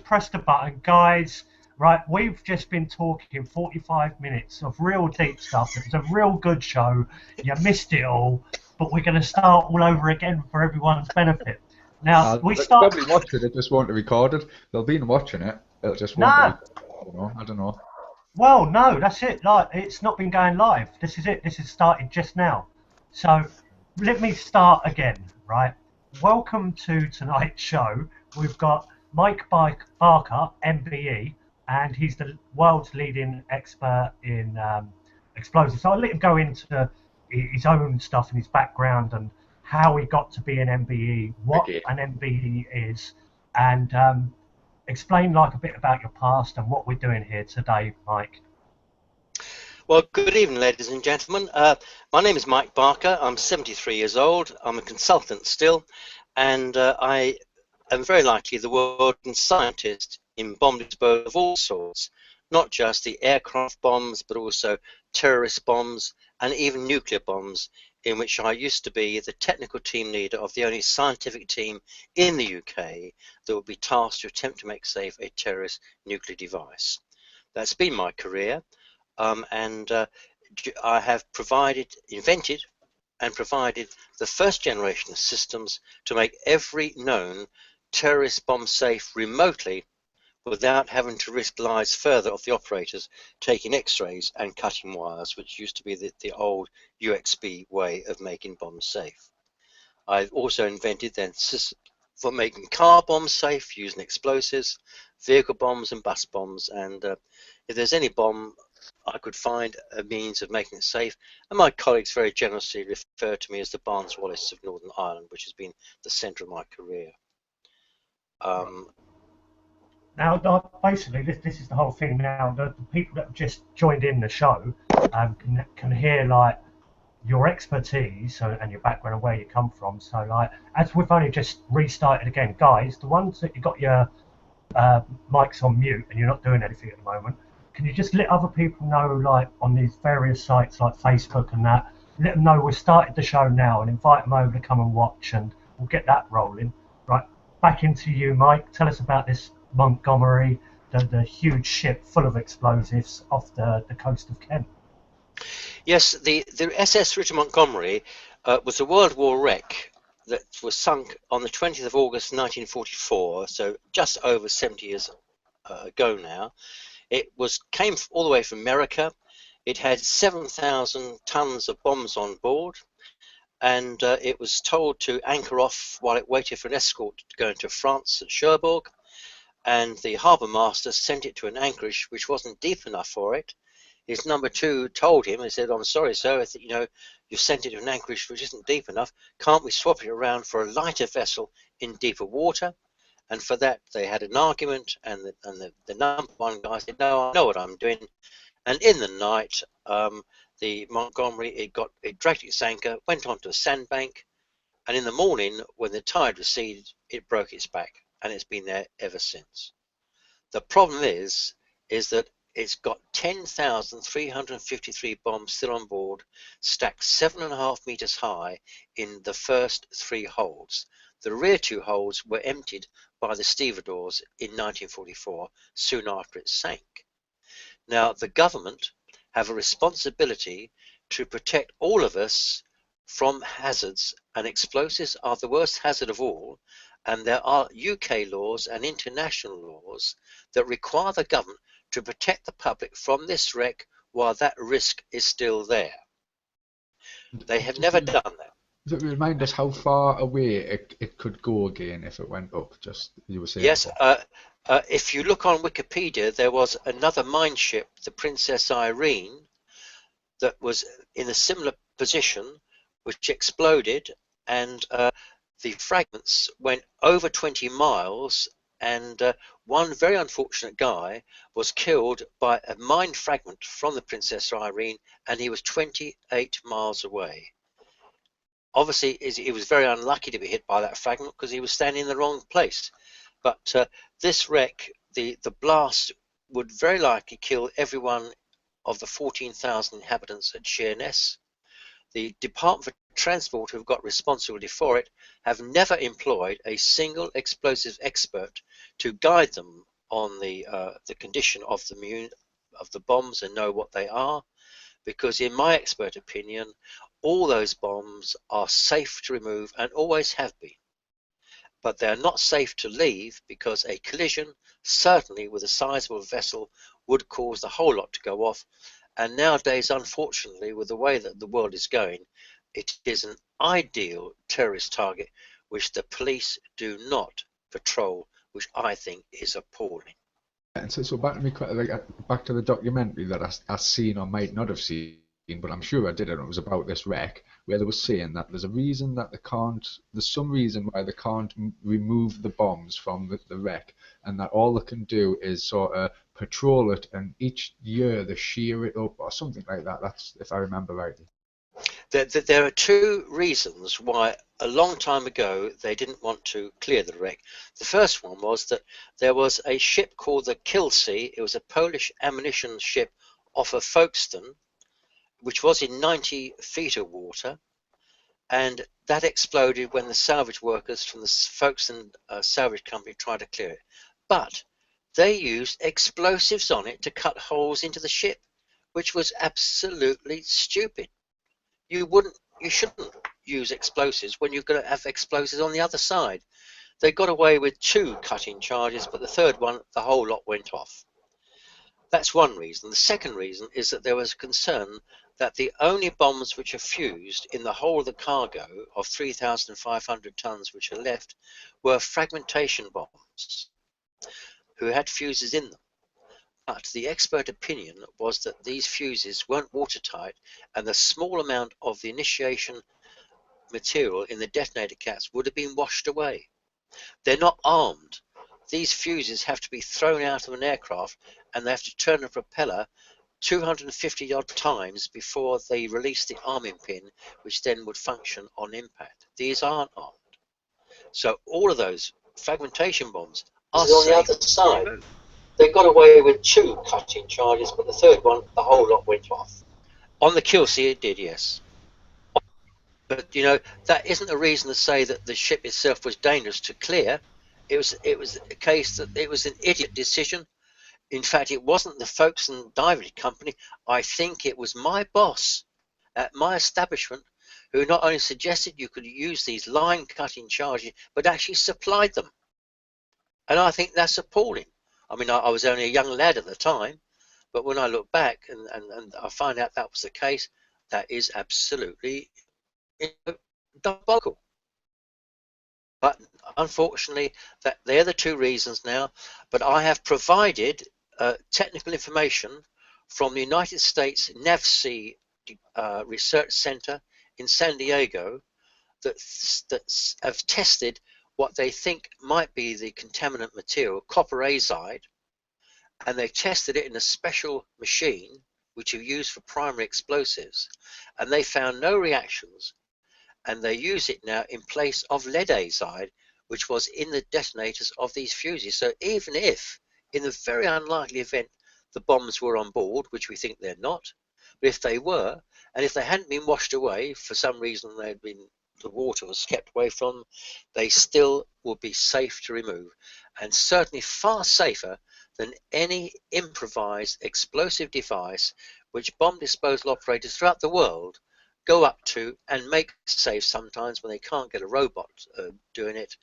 press the button, guys. Right, we've just been talking 45 minutes of real deep stuff. It was a real good show. You missed it all, but we're going to start all over again for everyone's benefit. Now, we they'll start. probably watch it. It just won't be recorded. They'll be watching it. It just won't be Nah, recorded. I don't know. well, no, that's it. Like, it's not been going live. This is it. This has started just now. So, let me start again, right? Welcome to tonight's show. We've got Mike Barker MBE, and he's the world's leading expert in explosives. So I'll let him go into his own stuff and his background and how he got to be an MBE, what Okay. an MBE is, and explain like a bit about your past and what we're doing here today, Mike. Well, good evening, ladies and gentlemen. My name is Mike Barker. I'm 73 years old. I'm a consultant still, and I am very likely the world's scientist in bomb dispose of all sorts, not just the aircraft bombs, but also terrorist bombs and even nuclear bombs, in which I used to be the technical team leader of the only scientific team in the UK that would be tasked to attempt to make safe a terrorist nuclear device. That's been my career, and I have invented and provided the first generation of systems to make every known terrorist bomb safe remotely without having to risk lives further of the operators taking x-rays and cutting wires, which used to be the old UXB way of making bombs safe. I've also invented then systems for making car bombs safe using explosives, vehicle bombs and bus bombs, and if there's any bomb I could find a means of making it safe, and my colleagues very generously refer to me as the Barnes Wallis of Northern Ireland, which has been the centre of my career. Now, basically, this is the whole thing. Now, the people that have just joined in the show can hear like your expertise and your background and where you come from. So, like, as we've only just restarted again, guys, the ones that you got your mics on mute and you're not doing anything at the moment, can you just let other people know, like on these various sites like Facebook and that, let them know we've started the show now and invite them over to come and watch, and we'll get that rolling. Right, back into you, Mike. Tell us about this Montgomery, the huge ship full of explosives off the coast of Kent. Yes, the SS Richard Montgomery was a World War wreck that was sunk on the 20th of August 1944, so just over 70 years ago now. It came all the way from America. It had 7,000 tons of bombs on board, and it was told to anchor off while it waited for an escort to go into France at Cherbourg. And the harbour master sent it to an anchorage which wasn't deep enough for it. His number two told him, he said, "I'm sorry, sir, I think, you've sent it to an anchorage which isn't deep enough. Can't we swap it around for a lighter vessel in deeper water?" And for that, they had an argument, and the number one guy said, "No, I know what I'm doing." And in the night, the Montgomery, it dragged its anchor, went onto a sandbank, and in the morning, when the tide receded, it broke its back, and it's been there ever since. The problem is that it's got 10,353 bombs still on board, stacked 7.5 meters high in the first 3 holds. The rear 2 holds were emptied by the stevedores in 1944, soon after it sank. Now, the government have a responsibility to protect all of us from hazards, and explosives are the worst hazard of all, and there are UK laws and international laws that require the government to protect the public from this wreck while that risk is still there. They have never done that. Does it remind us how far away it could go again if it went up? Just you were saying. Yes, if you look on Wikipedia, there was another mine ship, the Princess Irene, that was in a similar position, which exploded, and the fragments went over 20 miles, and one very unfortunate guy was killed by a mine fragment from the Princess Irene, and he was 28 miles away. Obviously, he was very unlucky to be hit by that fragment because he was standing in the wrong place. But this wreck, the blast would very likely kill every one of the 14,000 inhabitants at Sheerness. The Department for Transport, who've got responsibility for it, have never employed a single explosives expert to guide them on the condition of the bombs and know what they are, because in my expert opinion, all those bombs are safe to remove and always have been. But they're not safe to leave because a collision, certainly with a sizable vessel, would cause the whole lot to go off. And nowadays, unfortunately, with the way that the world is going, it is an ideal terrorist target which the police do not patrol, which I think is appalling. And so back to me, back to the documentary that I seen or might not have seen, but I'm sure I did, and it was about this wreck where they were saying that there's a reason that there's some reason why they can't remove the bombs from the wreck, and that all they can do is sort of patrol it, and each year they shear it up or something like that. That's if I remember rightly. There are two reasons why a long time ago they didn't want to clear the wreck. The first one was that there was a ship called the Kielce. It was a Polish ammunition ship off of Folkestone, which was in 90 feet of water, and that exploded when the salvage workers from the Folkestone salvage company tried to clear it. But they used explosives on it to cut holes into the ship, which was absolutely stupid. You shouldn't use explosives when you're going to have explosives on the other side. They got away with 2 cutting charges, but the third one, the whole lot went off. That's one reason. The second reason is that there was concern that the only bombs which are fused in the whole of the cargo of 3,500 tons which are left were fragmentation bombs, who had fuses in them. But the expert opinion was that these fuses weren't watertight, and the small amount of the initiation material in the detonator caps would have been washed away. They're not armed. These fuses have to be thrown out of an aircraft, and they have to turn the propeller 250 odd times before they release the arming pin, which then would function on impact. These aren't armed. So all of those fragmentation bombs are on the other side. They got away with 2 cutting charges, but the third one, the whole lot went off. On the Kielce, it did, yes. But you know, that isn't a reason to say that the ship itself was dangerous to clear. It was a case that it was an idiot decision. In fact, it wasn't the Folkestone Diving Company. I think it was my boss at my establishment who not only suggested you could use these line cutting charges, but actually supplied them. And I think that's appalling. I mean, I was only a young lad at the time, but when I look back and I find out that was the case, that is absolutely diabolical. But unfortunately, they're the 2 reasons now. But I have provided technical information from the United States NAVSEA Research Center in San Diego that have tested what they think might be the contaminant material, copper azide, and they tested it in a special machine which you use for primary explosives, and they found no reactions, and they use it now in place of lead azide, which was in the detonators of these fuses. So even if, in the very unlikely event, the bombs were on board, which we think they're not, but if they were, and if they hadn't been washed away for some reason, the water was kept away from them, they still would be safe to remove, and certainly far safer than any improvised explosive device which bomb disposal operators throughout the world go up to and make safe sometimes when they can't get a robot doing it.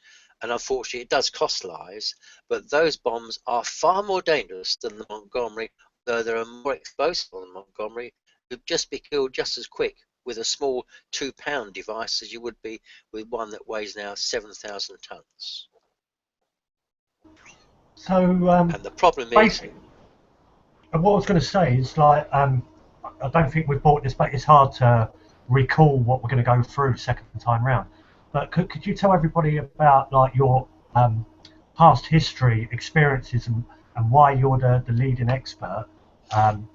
And unfortunately, it does cost lives, but those bombs are far more dangerous than the Montgomery, though there are more explosive on the Montgomery, who'd just be killed just as quick with a small 2-pound device as you would be with one that weighs now 7,000 tons. So, and the problem is, and what I was going to say is, like, I don't think we've bought this, but it's hard to recall what we're going to go through second time round. But could you tell everybody about, like, your past history, experiences, and why you're the leading expert, and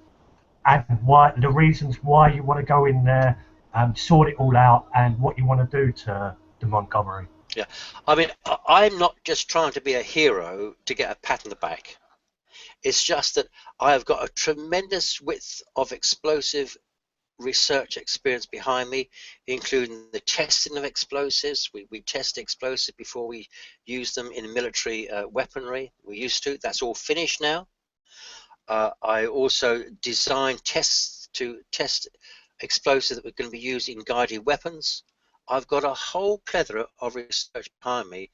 why the reasons why you want to go in there, sort it all out, and what you want to do to the Montgomery? Yeah, I mean, I'm not just trying to be a hero to get a pat on the back. It's just that I have got a tremendous width of explosive research experience behind me, including the testing of explosives. We test explosives before we use them in military weaponry. We used to. That's all finished now. I also designed tests to test explosives that were going to be used in guided weapons. I've got a whole plethora of research behind me.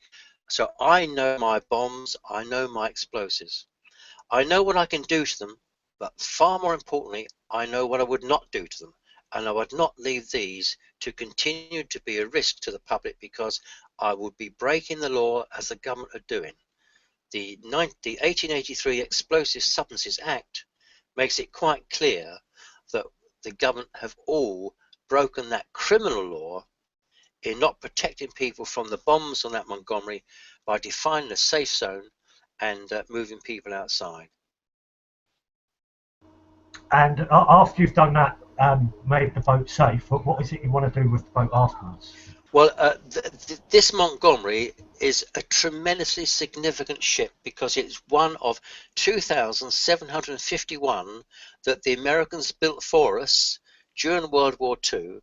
So I know my bombs, I know my explosives. I know what I can do to them, but far more importantly, I know what I would not do to them. And I would not leave these to continue to be a risk to the public, because I would be breaking the law as the government are doing. The 1883 Explosive Substances Act makes it quite clear that the government have all broken that criminal law in not protecting people from the bombs on that Montgomery by defining a safe zone and moving people outside. And after you've done that, made the boat safe, what is it you want to do with the boat afterwards? Well, this Montgomery is a tremendously significant ship, because it's one of 2,751 that the Americans built for us during World War II,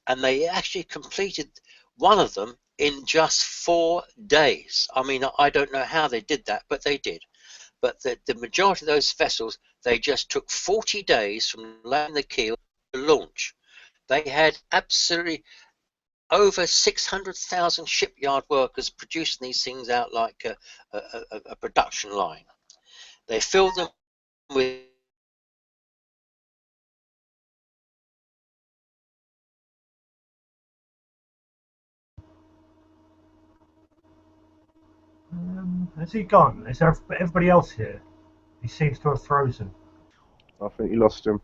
and they actually completed one of them in just 4 days. I mean, I don't know how they did that, but they did. But the majority of those vessels, they just took 40 days from laying the keel to launch. They had absolutely over 600,000 shipyard workers producing these things out like a production line. They filled them with Has he gone? Is there everybody else here? He seems to have frozen. I think you lost him.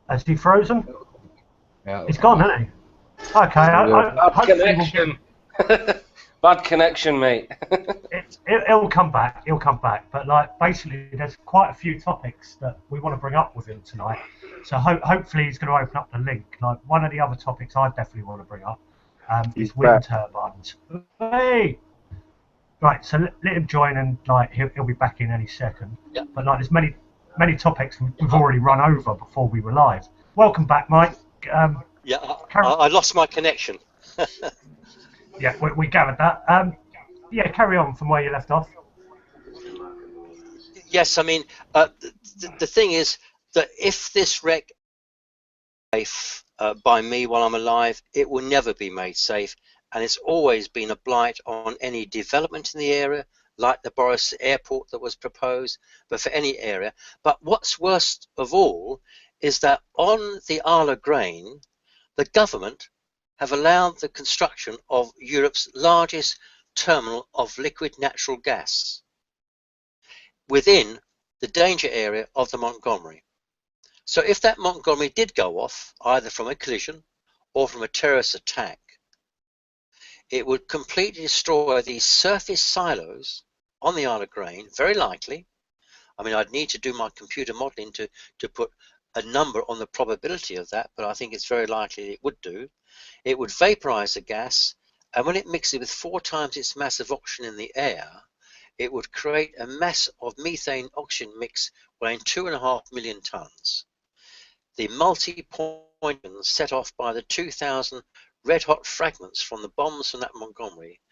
Has he frozen? Yeah, He's gone, hasn't he? Okay, Bad connection. Bad connection, mate. He'll come back. He'll come back. But like, basically, there's quite a few topics that we want to bring up with him tonight. So hopefully, he's going to open up the link. Like, one of the other topics I definitely want to bring up is wind turbines. Hey. Right. So let him join, and like he'll be back in any second. Yeah. But like, there's many topics we've already run over before we were live. Welcome back, Mike. yeah, I lost my connection. Yeah, we gathered that. Yeah, carry on from where you left off. Yes, I mean, the thing is that if this wreck is safe by me while I'm alive, it will never be made safe, and it's always been a blight on any development in the area, like the Boris Airport that was proposed, but for any area. But what's worst of all is that on the Isle of Grain, the government have allowed the construction of Europe's largest terminal of liquid natural gas within the danger area of the Montgomery. So if that Montgomery did go off, either from a collision or from a terrorist attack, it would completely destroy these surface silos on the Isle of Grain, very likely. I mean, I'd need to do my computer modeling to put a number on the probability of that, but I think it's very likely it would do. It would vaporize the gas, and when it mixes with 4 times its mass of oxygen in the air, it would create a mass of methane oxygen mix weighing 2.5 million tons. The multi-point set off by the 2,000 red-hot fragments from the bombs from that Montgomery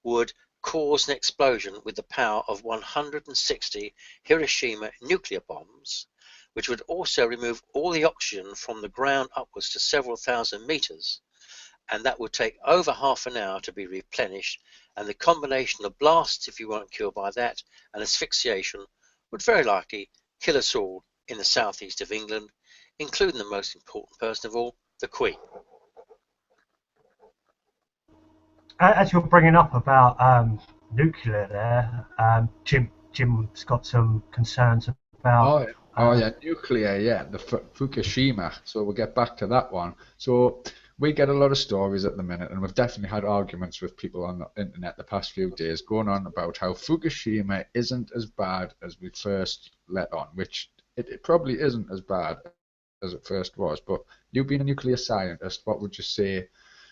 would cause an explosion with the power of 160 Hiroshima nuclear bombs, which would also remove all the oxygen from the ground upwards to several thousand meters, and that would take over half an hour to be replenished, and the combination of blasts, if you weren't killed by that, and asphyxiation would very likely kill us all in the southeast of England, including the most important person of all, the Queen. As you're bringing up about nuclear there, Jim's got some concerns about... Oh yeah, nuclear, yeah, the Fukushima. So we'll get back to that one. So we get a lot of stories at the minute, and we've definitely had arguments with people on the internet the past few days going on about how Fukushima isn't as bad as we first let on, which it probably isn't as bad as it first was. But you being a nuclear scientist, what would you say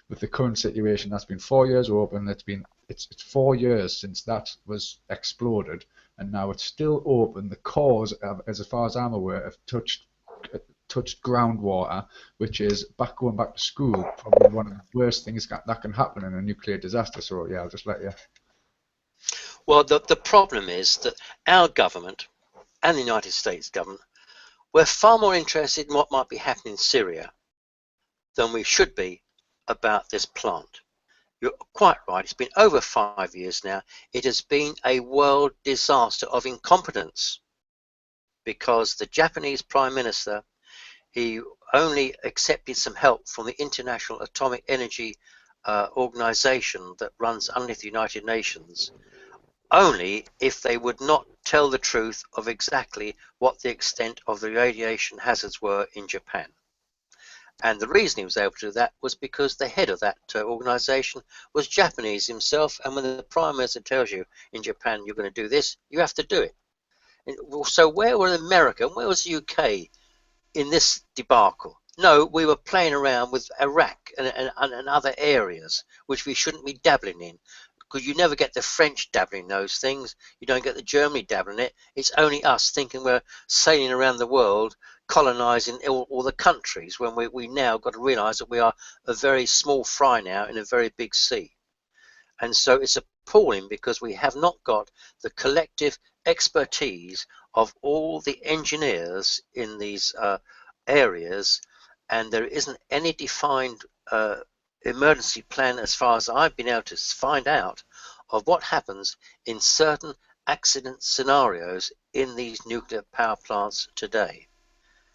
with the current situation? That's been 4 years open. It's 4 years since that was exploded, and now it's still open. The cores, as far as I'm aware, have touched touched groundwater, which is going back to school, probably one of the worst things that can happen in a nuclear disaster. So yeah, I'll just let you. Well, the problem is that our government and the United States government, we're far more interested in what might be happening in Syria than we should be about this plant. You're quite right. It's been over 5 years now. It has been a world disaster of incompetence, because the Japanese Prime Minister, he only accepted some help from the International Atomic Energy Organization that runs underneath the United Nations, only if they would not tell the truth of exactly what the extent of the radiation hazards were in Japan. And the reason he was able to do that was because the head of that organization was Japanese himself, and when the Prime Minister tells you in Japan you're going to do this, you have to do it. So where were America and where was the UK in this debacle? No, we were playing around with Iraq and other areas which we shouldn't be dabbling in, because you never get the French dabbling in those things. You don't get the Germany dabbling in it. It's only us thinking we're sailing around the world, colonizing all the countries, when we now got to realize that we are a very small fry now in a very big sea. And so it's appalling, because we have not got the collective expertise of all the engineers in these areas, and there isn't any defined emergency plan, as far as I've been able to find out, of what happens in certain accident scenarios in these nuclear power plants today.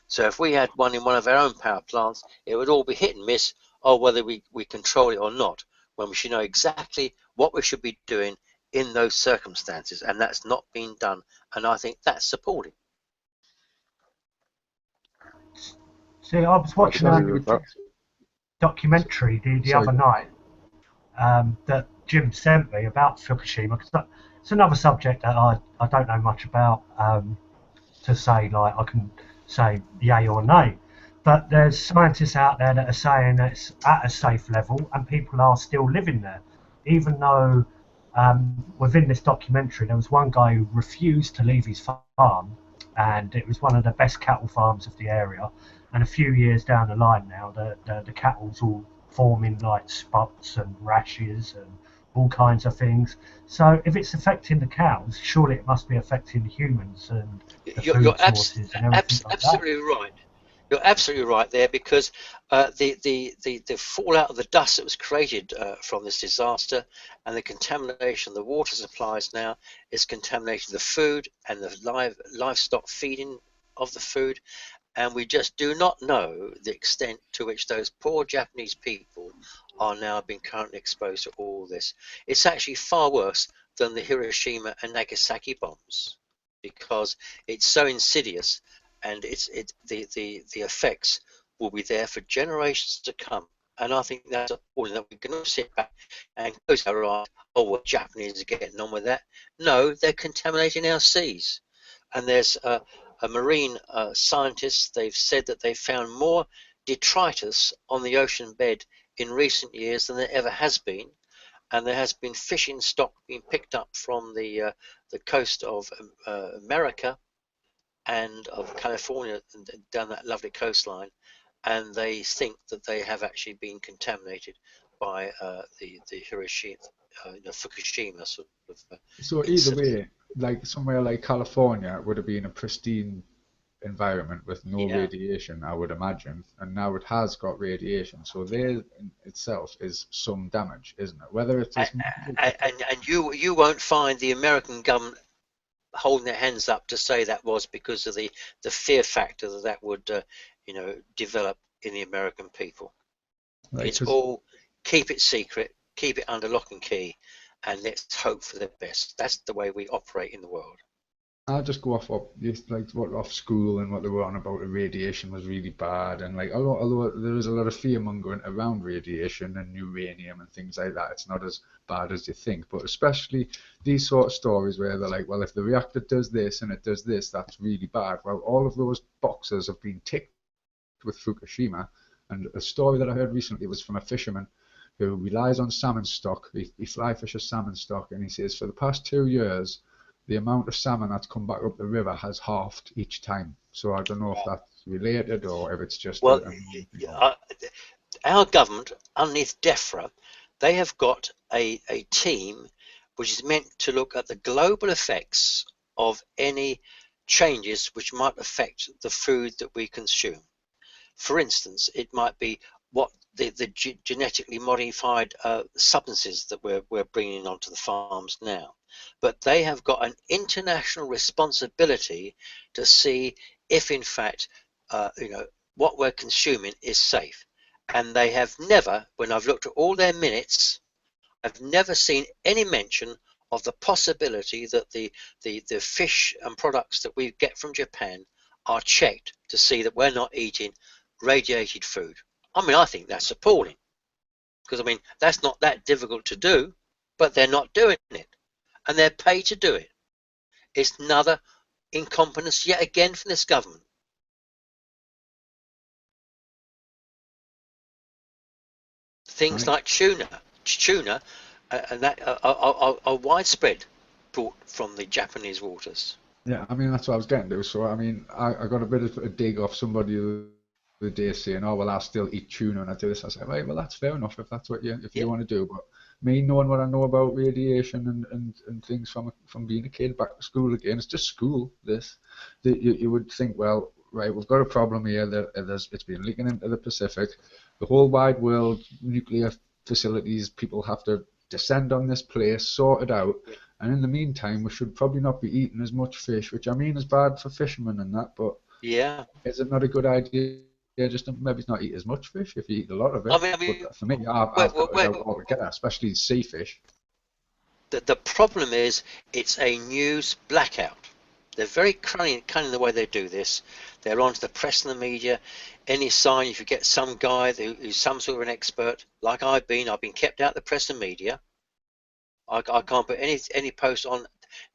So if we had one in one of our own power plants, it would all be hit and miss, or whether we control it or not, when we should know exactly what we should be doing in those circumstances, and that's not been done, and I think that's supported. See, I was watching a documentary the other night that Jim sent me about Fukushima, because it's another subject that I don't know much about, to say, like, I can say yay or nay. But there's scientists out there that are saying that it's at a safe level and people are still living there, even though within this documentary there was one guy who refused to leave his farm, and it was one of the best cattle farms of the area. And a few years down the line now, the cattle's all forming like spots and rashes and all kinds of things. So if it's affecting the cows, surely it must be affecting the humans and the food sources and everything like absolutely that. right. You're absolutely right there, because the fallout of the dust that was created from this disaster, and the contamination of the water supplies now, is contaminating the food and the livestock feeding of the food. And we just do not know the extent to which those poor Japanese people are now being currently exposed to all this. It's actually far worse than the Hiroshima and Nagasaki bombs, because it's so insidious, and the effects will be there for generations to come. And I think that's appalling, that we can sit back and go, right, oh, well, Japanese are getting on with that. No, they're contaminating our seas. And there's a marine scientist, they've said that they found more detritus on the ocean bed in recent years than there ever has been. And there has been fishing stock being picked up from the coast of America and of California, down that lovely coastline, and they think that they have actually been contaminated by the Hiroshima, Fukushima sort of. So either way, like somewhere like California would have been a pristine environment with no radiation, I would imagine, and now it has got radiation. So there in itself is some damage, isn't it? Whether it's and you won't find the American government holding their hands up to say that was because of the fear factor that would develop in the American people. Right, it's all keep it secret, keep it under lock and key, and let's hope for the best. That's the way we operate in the world. I'll just go off off school and what they were on about the radiation was really bad, and like although there is a lot of fear mongering around radiation and uranium and things like that, it's not as bad as you think. But especially these sort of stories where they're like, well, if the reactor does this and it does this, that's really bad. Well, all of those boxes have been ticked with Fukushima. And a story that I heard recently was from a fisherman who relies on salmon stock. He fly fishes salmon stock, and he says for the past 2 years the amount of salmon that's come back up the river has halved each time. So I don't know if that's related or if it's just Well, a our government, underneath DEFRA, they have got a team which is meant to look at the global effects of any changes which might affect the food that we consume. For instance, it might be what the genetically modified substances that we're bringing onto the farms now. But they have got an international responsibility to see if, in fact, what we're consuming is safe. And they have never, when I've looked at all their minutes, I've never seen any mention of the possibility that the fish and products that we get from Japan are checked to see that we're not eating radiated food. I mean, I think that's appalling, because I mean, that's not that difficult to do, but they're not doing it, and they're paid to do it. It's another incompetence yet again from this government. Things like tuna, and that are widespread brought from the Japanese waters. Yeah, I mean, that's what I was getting to. So, I mean, I got a bit of a dig off somebody the day saying, oh, well, I still eat tuna and I do this. I said, right, well, that's fair enough if that's what you want to do. But me knowing what I know about radiation and things from being a kid back to school again, it's just school, this. You would think, well, right, we've got a problem here. It's been leaking into the Pacific. The whole wide world, nuclear facilities, people have to descend on this place, sort it out. And in the meantime, we should probably not be eating as much fish, which I mean is bad for fishermen and that, but yeah, is it not a good idea just to maybe not eat as much fish if you eat a lot of it? I mean, but for me, I've cut it out altogether, especially sea fish. The problem is it's a news blackout. They're very cunning the way they do this. They're onto the press and the media. Any sign, if you get some guy who's some sort of an expert, like I've been kept out of the press and media. I can't put any post on.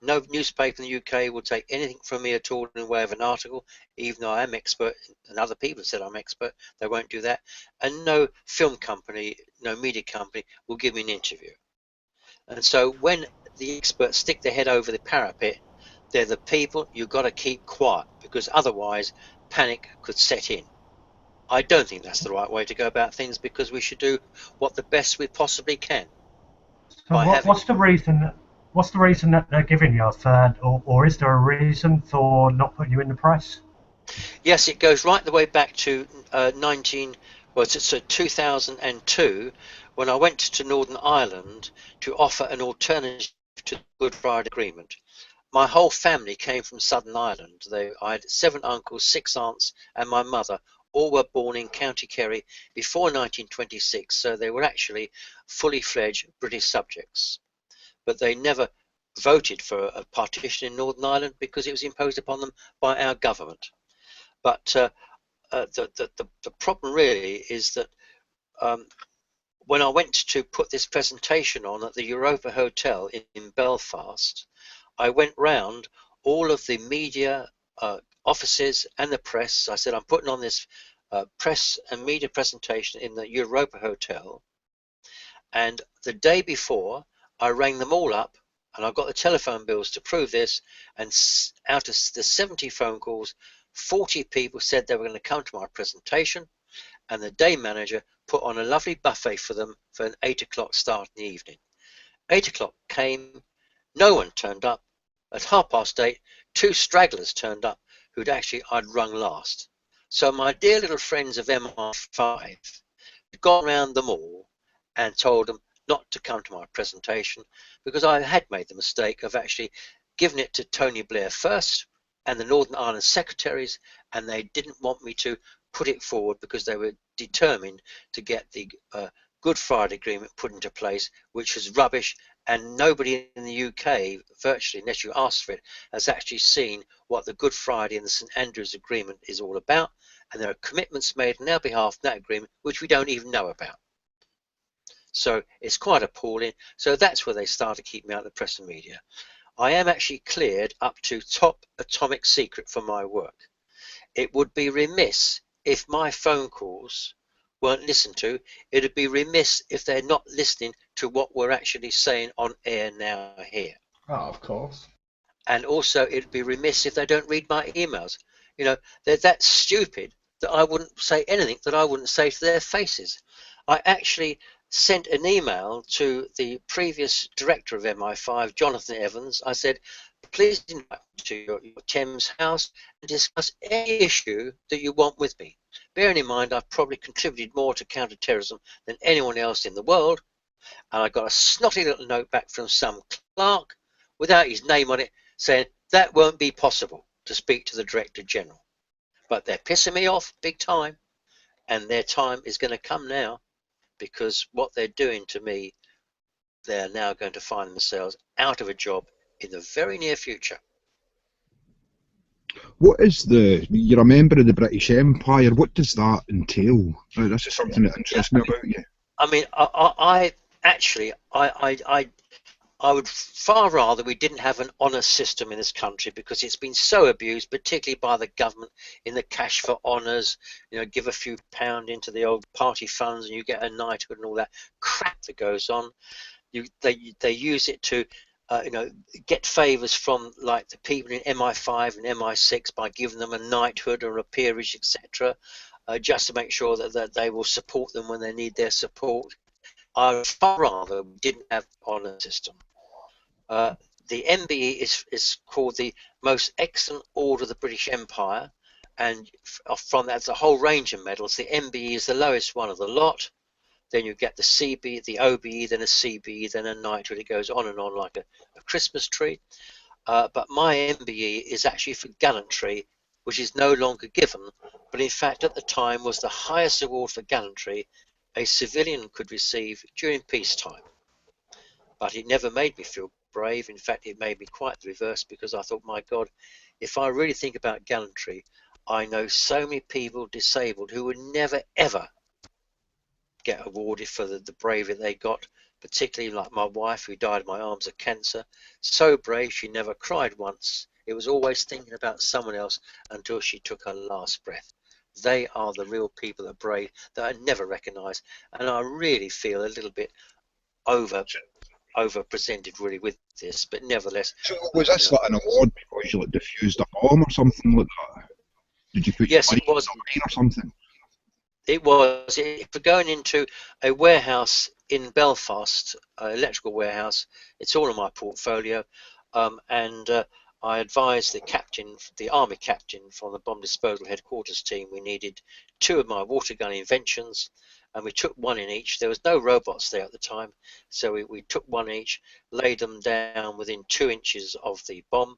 No newspaper in the UK will take anything from me at all in the way of an article, even though I am expert and other people said I'm expert. They won't do that. And no film company, no media company will give me an interview. And so when the experts stick their head over the parapet, they're the people you've got to keep quiet, because otherwise panic could set in. I don't think that's the right way to go about things, because we should do what the best we possibly can. So what's the reason? What's the reason that they're giving you a third, or is there a reason for not putting you in the press? Yes, it goes right the way back to 2002, when I went to Northern Ireland to offer an alternative to the Good Friday Agreement. My whole family came from Southern Ireland. I had 7 uncles, 6 aunts, and my mother. All were born in County Kerry before 1926, so they were actually fully fledged British subjects. But they never voted for a partition in Northern Ireland because it was imposed upon them by our government. But the problem really is that when I went to put this presentation on at the Europa Hotel in Belfast, I went round all of the media offices and the press. I said, I'm putting on this press and media presentation in the Europa Hotel. And the day before, I rang them all up, and I got the telephone bills to prove this. And out of the 70 phone calls, 40 people said they were going to come to my presentation. And the day manager put on a lovely buffet for them for an 8 o'clock start in the evening. 8 o'clock came, no one turned up. At 8:30, 2 stragglers turned up who'd actually I'd rung last. So my dear little friends of MI5 had gone round them all and told them not to come to my presentation, because I had made the mistake of actually giving it to Tony Blair first and the Northern Ireland secretaries, and they didn't want me to put it forward because they were determined to get the Good Friday Agreement put into place, which was rubbish, and nobody in the UK, virtually, unless you ask for it, has actually seen what the Good Friday and the St Andrews Agreement is all about, and there are commitments made on our behalf in that agreement which we don't even know about. So it's quite appalling. So that's where they started keeping me out of the press and media. I am actually cleared up to top atomic secret for my work. It would be remiss if my phone calls weren't listened to. It would be remiss if they're not listening to what we're actually saying on air now here. Oh, of course. And also, it'd be remiss if they don't read my emails. You know, they're that stupid that I wouldn't say anything that I wouldn't say to their faces. I actually sent an email to the previous director of MI5, Jonathan Evans. I said, please invite me to your Thames house and discuss any issue that you want with me. Bearing in mind, I've probably contributed more to counter-terrorism than anyone else in the world. And I got a snotty little note back from some clerk without his name on it saying that won't be possible to speak to the Director General. But they're pissing me off big time, and their time is going to come now, because what they're doing to me, they're now going to find themselves out of a job in the very near future. What is you're a member of the British Empire, what does that entail? This is something that interests me about you. I mean, I would far rather we didn't have an honour system in this country, because it's been so abused, particularly by the government, in the cash for honours. You know, give a few pound into the old party funds and you get a knighthood and all that crap that goes on. They use it to you know, get favours from like the people in MI5 and MI6 by giving them a knighthood or a peerage, etc., just to make sure that they will support them when they need their support. I would far rather we didn't have the honour system. The MBE is called the Most Excellent Order of the British Empire, and from that there's a whole range of medals. The MBE is the lowest one of the lot. Then you get the CB, the OBE, then a CB, then a knighthood. It goes on and on like a Christmas tree. But my MBE is actually for gallantry, which is no longer given, but in fact at the time was the highest award for gallantry a civilian could receive during peacetime. But it never made me feel brave. In fact, it made me quite the reverse, because I thought, my God, if I really think about gallantry, I know so many people disabled who would never ever get awarded for the bravery they got, particularly like my wife, who died in my arms of cancer. So brave, she never cried once. It was always thinking about someone else until she took her last breath. They are the real people that are brave, that I never recognise, and I really feel a little bit over presented really with this, but nevertheless. So was this like an award because you like defused a bomb or something like that? Did you put yes, it was or something? It was for going into a warehouse in Belfast, an electrical warehouse. It's all in my portfolio, and I advised the captain, the army captain from the bomb disposal headquarters team. We needed 2 of my water gun inventions, and we took 1 in each. There was no robots there at the time, so we took 1 each, laid them down within 2 inches of the bomb,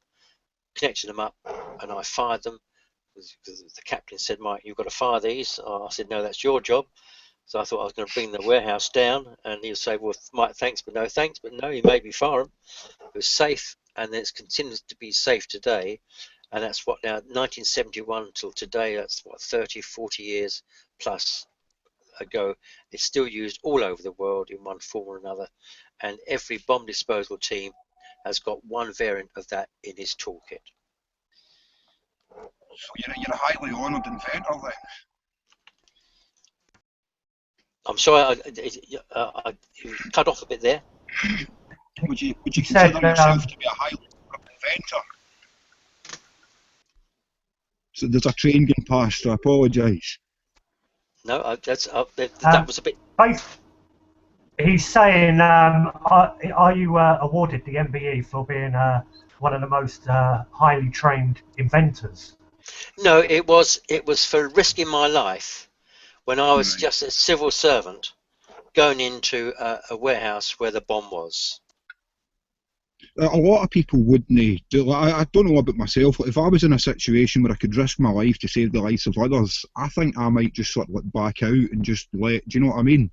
connected them up, and I fired them. The captain said, Mike, you've got to fire these. I said, no, that's your job. So I thought I was going to bring the warehouse down, and he'll say, well, Mike, thanks, but no thanks. But no, he made me fire them. It was safe, and it's continues to be safe today. And that's what now, 1971 till today, that's what, 30, 40 years plus ago. It's still used all over the world in one form or another. And every bomb disposal team has got 1 variant of that in his toolkit. So you're a highly honoured inventor then? I'm sorry, I cut off a bit there. Would you consider yourself to be a highly honoured inventor? So there's a train going past, so I apologise. No, that was a bit. He's saying, are you awarded the MBE for being one of the most highly trained inventors? No, it was for risking my life when I was just a civil servant going into a warehouse where the bomb was. A lot of people wouldn't do. Like, I don't know about myself. If I was in a situation where I could risk my life to save the lives of others, I think I might just sort of like back out and just let. Do you know what I mean?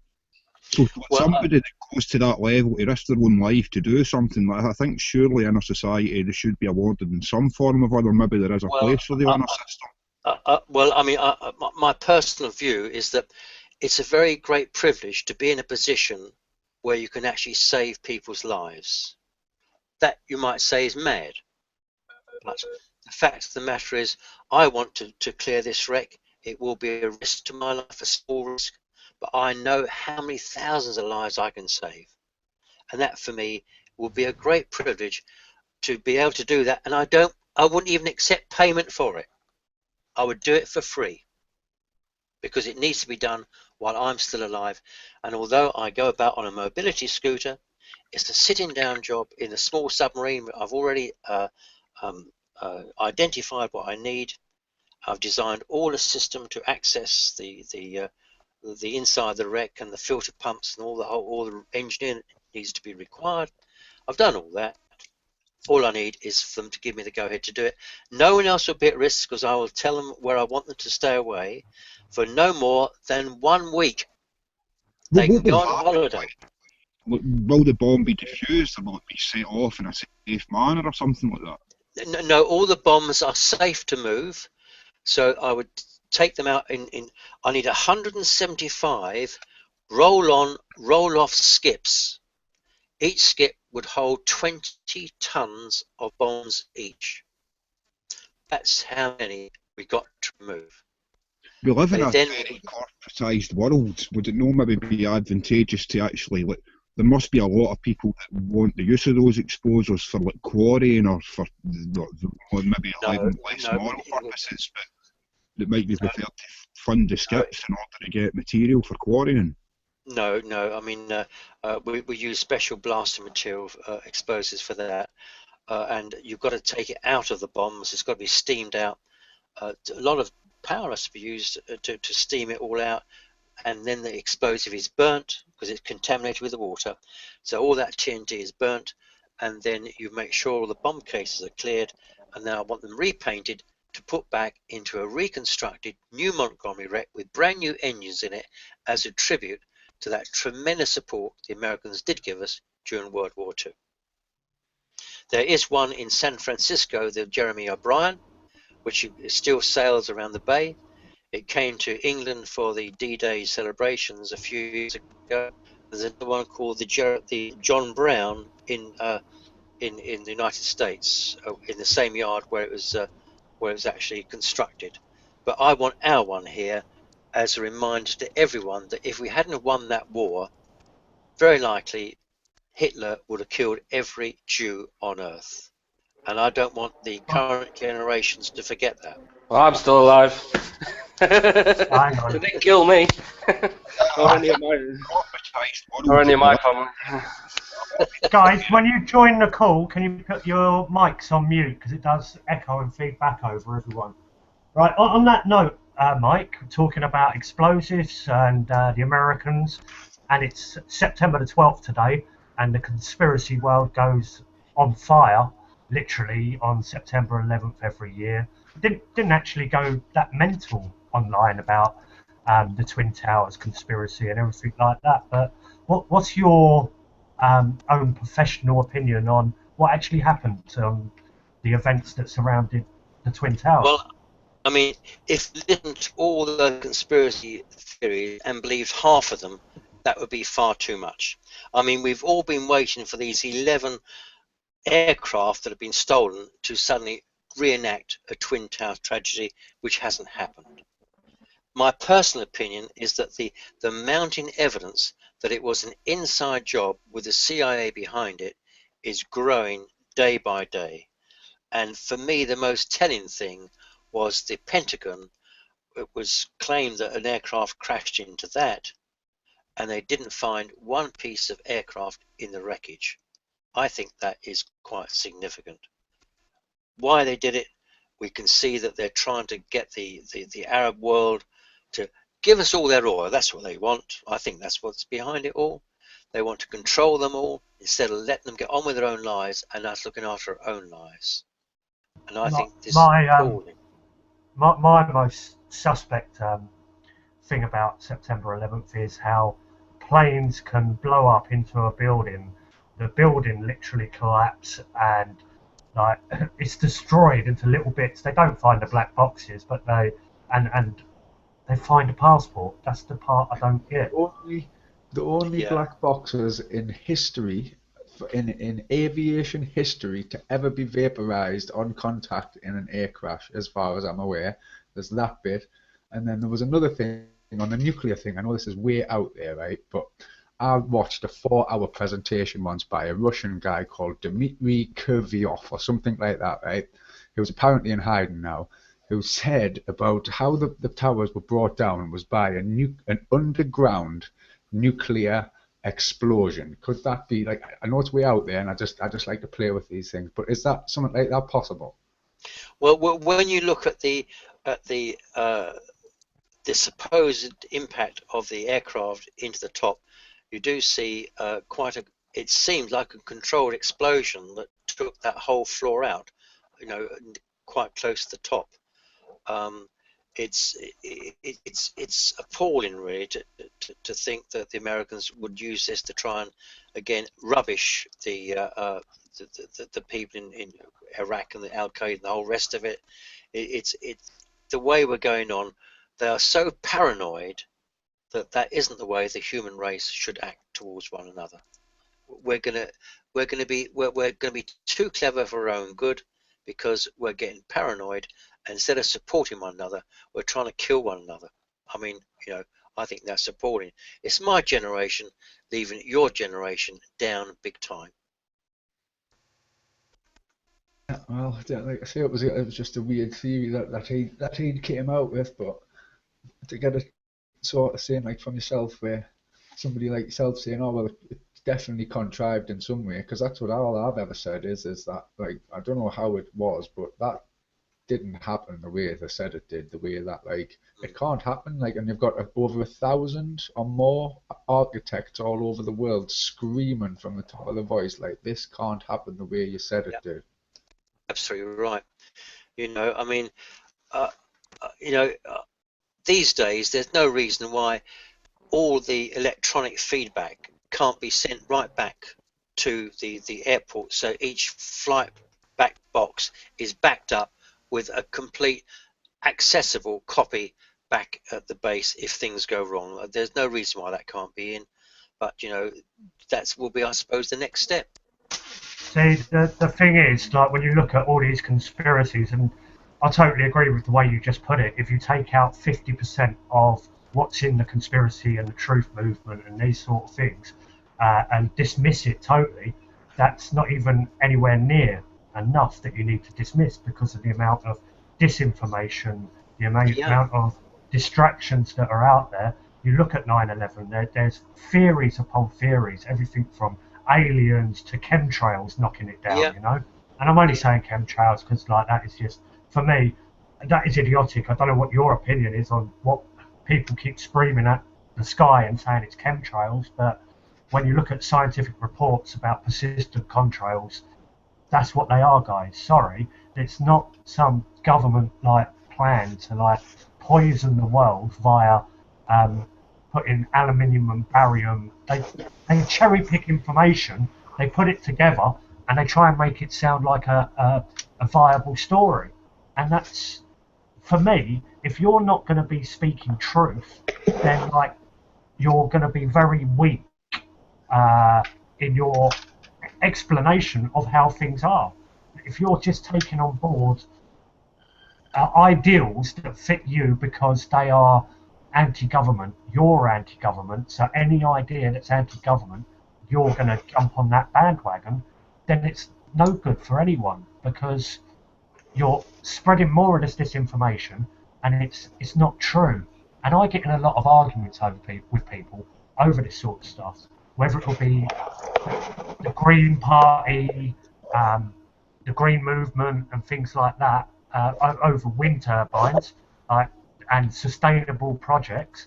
So well, somebody that goes to that level to risk their own life to do something, like, I think surely in our society they should be awarded in some form of other. Maybe there is a place for the honour system. Well, I mean, my personal view is that it's a very great privilege to be in a position where you can actually save people's lives. That, you might say, is mad. But the fact of the matter is, I want to clear this wreck. It will be a risk to my life, a small risk, but I know how many thousands of lives I can save. And that, for me, will be a great privilege to be able to do that. And I wouldn't even accept payment for it. I would do it for free, because it needs to be done while I'm still alive. And although I go about on a mobility scooter, it's a sitting down job in a small submarine. I've already identified what I need. I've designed all the system to access the inside of the wreck and the filter pumps and all the engineering that needs to be required. I've done all that. All I need is for them to give me the go-ahead to do it. No one else will be at risk, because I will tell them where I want them to stay away for no more than 1 week. They can go on holiday. Will the bomb be defused or will it be set off in a safe manner or something like that? No, all the bombs are safe to move. So I would take them out I need 175 roll-on, roll-off skips. Each skip would hold 20 tons of bombs each. That's how many we got to move. We live in a very corporatised world. Would it not maybe be advantageous to actually, like, there must be a lot of people that want the use of those explosives for like quarrying or for maybe less moral purposes, but that might be prepared to fund the skips in order to get material for quarrying? No. I mean, we use special blasting material explosives for that, and you've got to take it out of the bombs. It's got to be steamed out. A lot of power has to be used to steam it all out, and then the explosive is burnt because it's contaminated with the water. So all that TNT is burnt, and then you make sure all the bomb cases are cleared, and then I want them repainted to put back into a reconstructed new Montgomery wreck with brand new engines in it as a tribute to that tremendous support the Americans did give us during World War II. There is one in San Francisco, the Jeremy O'Brien, which still sails around the bay. It came to England for the D-Day celebrations a few years ago. There's another one called the John Brown in the United States, in the same yard where it was actually constructed. But I want our one here as a reminder to everyone that if we hadn't won that war, very likely Hitler would have killed every Jew on earth. And I don't want the current generations to forget that. Well, I'm still alive. They didn't kill me. Or any of my family. Guys, when you join the call, can you put your mics on mute, because it does echo and feedback over everyone. Right, on that note, Mike, talking about explosives and the Americans, and it's September the 12th today, and the conspiracy world goes on fire, literally, on September 11th every year. Didn't actually go that mental online about the Twin Towers conspiracy and everything like that, but what's your own professional opinion on what actually happened on the events that surrounded the Twin Towers? Well, I mean, if you listened to all the conspiracy theories and believed half of them, that would be far too much. I mean, we've all been waiting for these 11 aircraft that have been stolen to suddenly reenact a Twin Towers tragedy, which hasn't happened. My personal opinion is that the mounting evidence that it was an inside job with the CIA behind it is growing day by day. And for me, the most telling thing was the Pentagon. It was claimed that an aircraft crashed into that, and they didn't find one piece of aircraft in the wreckage. I think that is quite significant. Why they did it, we can see that they're trying to get the Arab world to give us all their oil. That's what they want. I think that's what's behind it all. They want to control them all instead of letting them get on with their own lives and us looking after our own lives. And I think this is appalling. My most suspect thing about September 11th is how planes can blow up into a building. The building literally collapse and like it's destroyed into little bits. They don't find the black boxes, but they find a passport. That's the part I don't get. The only black boxes in history, in aviation history, to ever be vaporized on contact in an air crash, as far as I'm aware. There's that bit, and then there was another thing on the nuclear thing. I know this is way out there, right? But I watched a 4-hour presentation once by a Russian guy called Dmitry Kurvyov or something like that, right? He was apparently in hiding now. who said about how the towers were brought down was by an underground nuclear explosion. Could that be, like, I know it's way out there, and I just like to play with these things, but is that something like that possible? Well, when you look at the supposed impact of the aircraft into the top, you do see it seems like a controlled explosion that took that whole floor out, you know, quite close to the top. It's appalling, really, to think that the Americans would use this to try and again rubbish the people in Iraq and the Al Qaeda and the whole rest of it. It's the way we're going on. They are so paranoid that isn't the way the human race should act towards one another. We're gonna be too clever for our own good, because we're getting paranoid. Instead of supporting one another, we're trying to kill one another. I mean, you know, I think that's appalling. It's my generation leaving your generation down big time. Well, like I say, it was just a weird theory that he came out with, but to get it sort of saying, like, from yourself, where somebody like yourself saying, oh well, it's definitely contrived in some way, because that's what all I've ever said is that, like, I don't know how it was, but that didn't happen the way they said it did, the way that, like, it can't happen, like, and you've got over 1,000 or more architects all over the world screaming from the top of their voice, like, this can't happen the way you said it did. Absolutely right. You know, I mean, you know, these days there's no reason why all the electronic feedback can't be sent right back to the airport, so each flight back box is backed up with a complete accessible copy back at the base if things go wrong. There's no reason why that can't be in, but you know, that will be, I suppose, the next step. See, the thing is, like, when you look at all these conspiracies, and I totally agree with the way you just put it, if you take out 50% of what's in the conspiracy and the truth movement and these sort of things, and dismiss it totally, that's not even anywhere near enough that you need to dismiss, because of the amount of disinformation, the amount of distractions that are out there. You look at 9/11, there's theories upon theories, everything from aliens to chemtrails knocking it down, you know. And I'm only saying chemtrails because, like, that is just, for me, that is idiotic. I don't know what your opinion is on what people keep screaming at the sky and saying it's chemtrails, but when you look at scientific reports about persistent contrails, that's what they are, guys. Sorry, it's not some government like plan to like poison the world via putting aluminium and barium. They cherry pick information, they put it together, and they try and make it sound like a viable story. And that's, for me, if you're not going to be speaking truth, then like you're going to be very weak in your explanation of how things are. If you're just taking on board ideals that fit you because they are anti-government, you're anti-government, so any idea that's anti-government, you're going to jump on that bandwagon, then it's no good for anyone, because you're spreading more of this disinformation, and it's not true. And I get in a lot of arguments with people over this sort of stuff, whether it will be the Green Party, the Green Movement, and things like that, over wind turbines, and sustainable projects.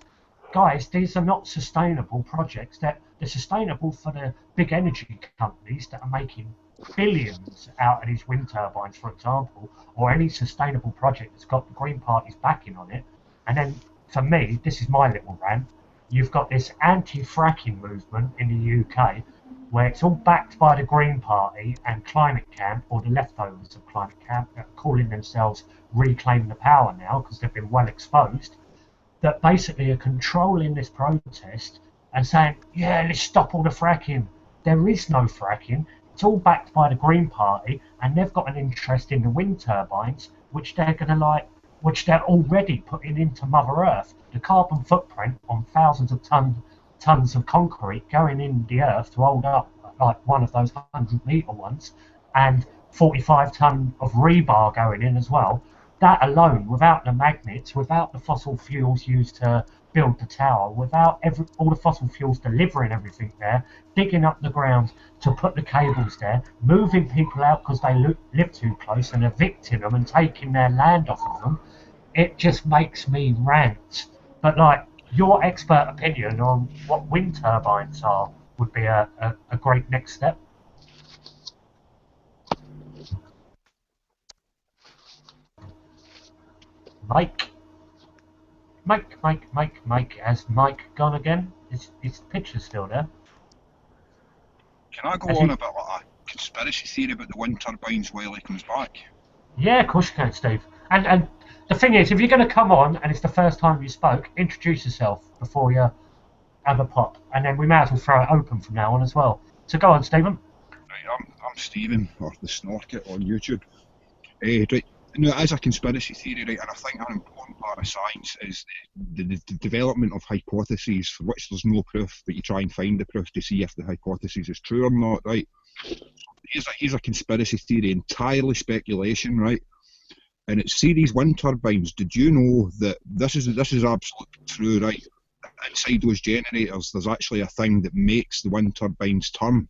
Guys, these are not sustainable projects. They're sustainable for the big energy companies that are making billions out of these wind turbines, for example, or any sustainable project that's got the Green Party's backing on it. And then, for me, this is my little rant, you've got this anti-fracking movement in the UK, where it's all backed by the Green Party and Climate Camp, or the leftovers of Climate Camp, that are calling themselves Reclaim the Power now, because they've been well exposed, that basically are controlling this protest and saying, yeah, let's stop all the fracking. There is no fracking. It's all backed by the Green Party, and they've got an interest in the wind turbines, which they're which they're already putting into Mother Earth. The carbon footprint on thousands of tons of concrete going in the earth to hold up like one of those 100-metre ones, and 45 ton of rebar going in as well. that alone, without the magnets, without the fossil fuels used to build the tower, without all the fossil fuels delivering everything there, digging up the ground to put the cables there, moving people out because they live too close and evicting them and taking their land off of them, it just makes me rant. But like, your expert opinion on what wind turbines are would be a great next step. Mike. Has Mike gone again? Is his picture still there? Can I go on about like a conspiracy theory about the wind turbines while he comes back? Yeah, of course you can, Steve. And the thing is, if you're going to come on and it's the first time you spoke, introduce yourself before you have a pop, and then we may as well throw it open from now on as well. So go on, Stephen. Right, I'm Stephen, or the Snorket on YouTube. Right. No, as a conspiracy theory, right, and I think an important part of science is the development of hypotheses for which there's no proof, but you try and find the proof to see if the hypothesis is true or not, right? Here's a conspiracy theory, entirely speculation, right? And it's, see these wind turbines, did you know that this is absolutely true, right? Inside those generators, there's actually a thing that makes the wind turbines turn.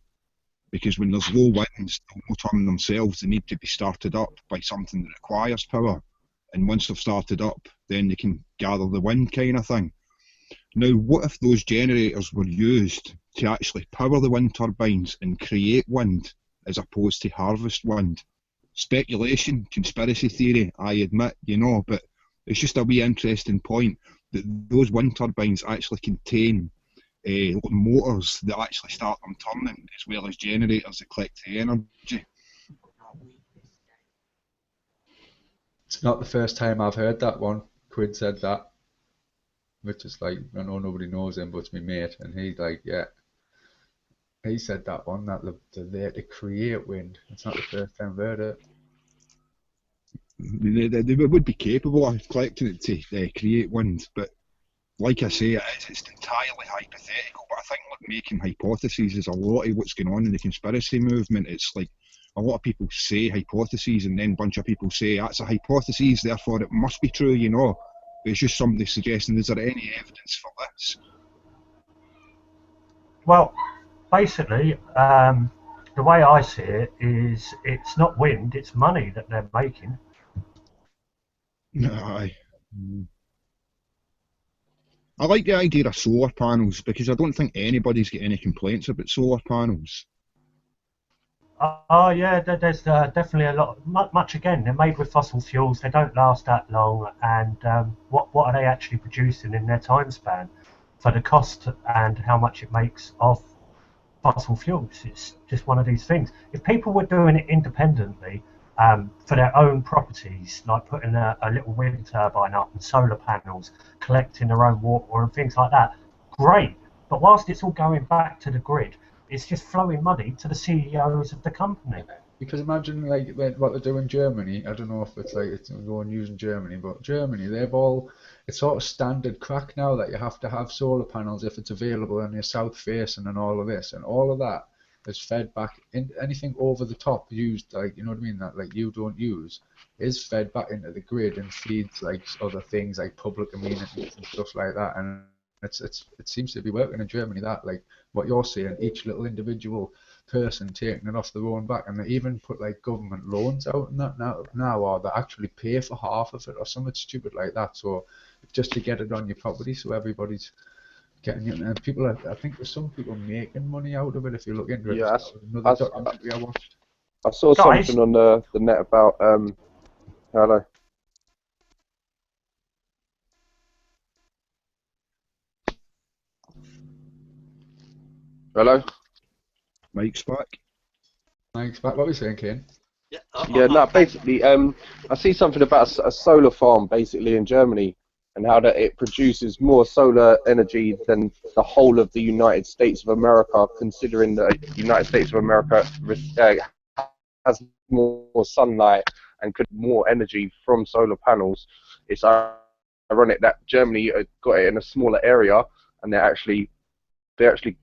Because when there's low winds, they'll not turn themselves, they need to be started up by something that requires power. And once they've started up, then they can gather the wind kind of thing. Now, what if those generators were used to actually power the wind turbines and create wind, as opposed to harvest wind? Speculation, conspiracy theory, I admit, you know, but it's just a wee interesting point that those wind turbines actually contain motors that actually start them turning, as well as generators that collect the energy. It's not the first time I've heard that one. Quid said that, which is like, I know nobody knows him, but it's my mate, and he's like, yeah, he said that one, that they're there to create wind. It's not the first time I've heard it. They would be capable of collecting it to create wind, but like I say, it's entirely hypothetical, but I think like making hypotheses is a lot of what's going on in the conspiracy movement. It's like a lot of people say hypotheses, and then a bunch of people say that's a hypothesis, therefore it must be true, you know. But it's just somebody suggesting, is there any evidence for this? Well, basically, the way I see it is it's not wind, it's money that they're making. Aye. I like the idea of solar panels, because I don't think anybody's got any complaints about solar panels. Oh yeah, there's definitely a lot. Much again, they're made with fossil fuels. They don't last that long, and what are they actually producing in their time span? For the cost and how much it makes of fossil fuels, it's just one of these things. If people were doing it independently, for their own properties, like putting a little wind turbine up and solar panels, collecting their own water and things like that, great. But whilst it's all going back to the grid, it's just flowing money to the CEOs of the company. Because imagine like what they do in Germany. I don't know if it's like it's going news in Germany, but Germany, it's sort of standard crack now that you have to have solar panels if it's available on your south facing and all of this, and all of that is fed back in. Anything over the top used, like, you know what I mean, that like you don't use, is fed back into the grid and feeds like other things like public amenities and stuff like that. And it seems to be working in Germany, that like what you're saying, each little individual person taking it off their own back, and they even put like government loans out and that now, or they actually pay for half of it or something stupid like that, so just to get it on your property, so everybody's getting it. And people I think there's some people making money out of it if you look into it. Yeah, another documentary I watched. I saw something on the net about hello. Hello? Mike's back. Mike's back. What were you saying, Kane? Yeah, no, basically, I see something about a solar farm basically in Germany, and how that it produces more solar energy than the whole of the United States of America, considering the United States of America has more sunlight and could more energy from solar panels. It's ironic that Germany got it in a smaller area, and they're actually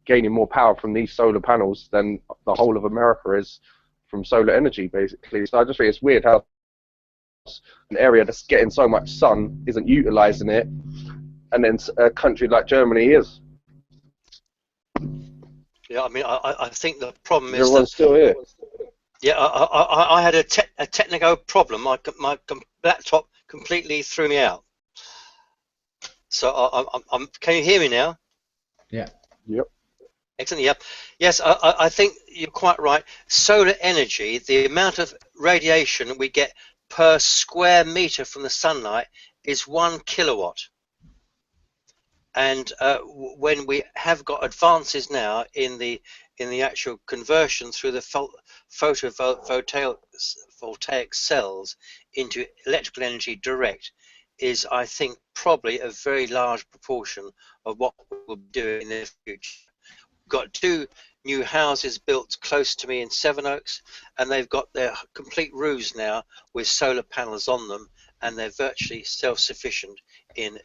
gaining more power from these solar panels than the whole of America is from solar energy, basically. So I just think it's weird how an area that's getting so much sun isn't utilising it, and then a country like Germany is. Yeah, I mean, I think the problem is everyone's still here. Yeah, I had a technical problem. My laptop completely threw me out. So can you hear me now? Yeah. Yep. Excellent. Yep. Yes, I think you're quite right. Solar energy, the amount of radiation we get per square meter from the sunlight is 1 kilowatt. And when we have got advances now in the actual conversion through the photovoltaic cells into electrical energy direct, is, I think, probably a very large proportion of what we'll be doing in the future. We've got 2 new houses built close to me in Sevenoaks, and they've got their complete roofs now with solar panels on them, and they're virtually self-sufficient in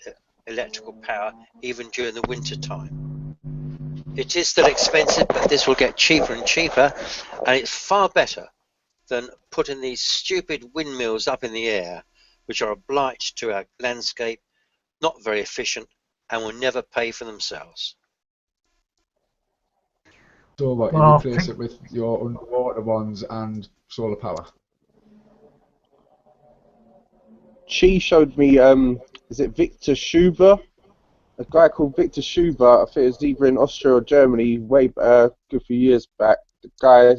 electrical power even during the winter time. It is still expensive, but this will get cheaper and cheaper, and it's far better than putting these stupid windmills up in the air, which are a blight to our landscape, not very efficient, and will never pay for themselves. So what, you replace it with your underwater ones and solar power? She showed me, is it Victor Schuber? A guy called Victor Schuber, I think it was either in Austria or Germany, way good few years back. The guy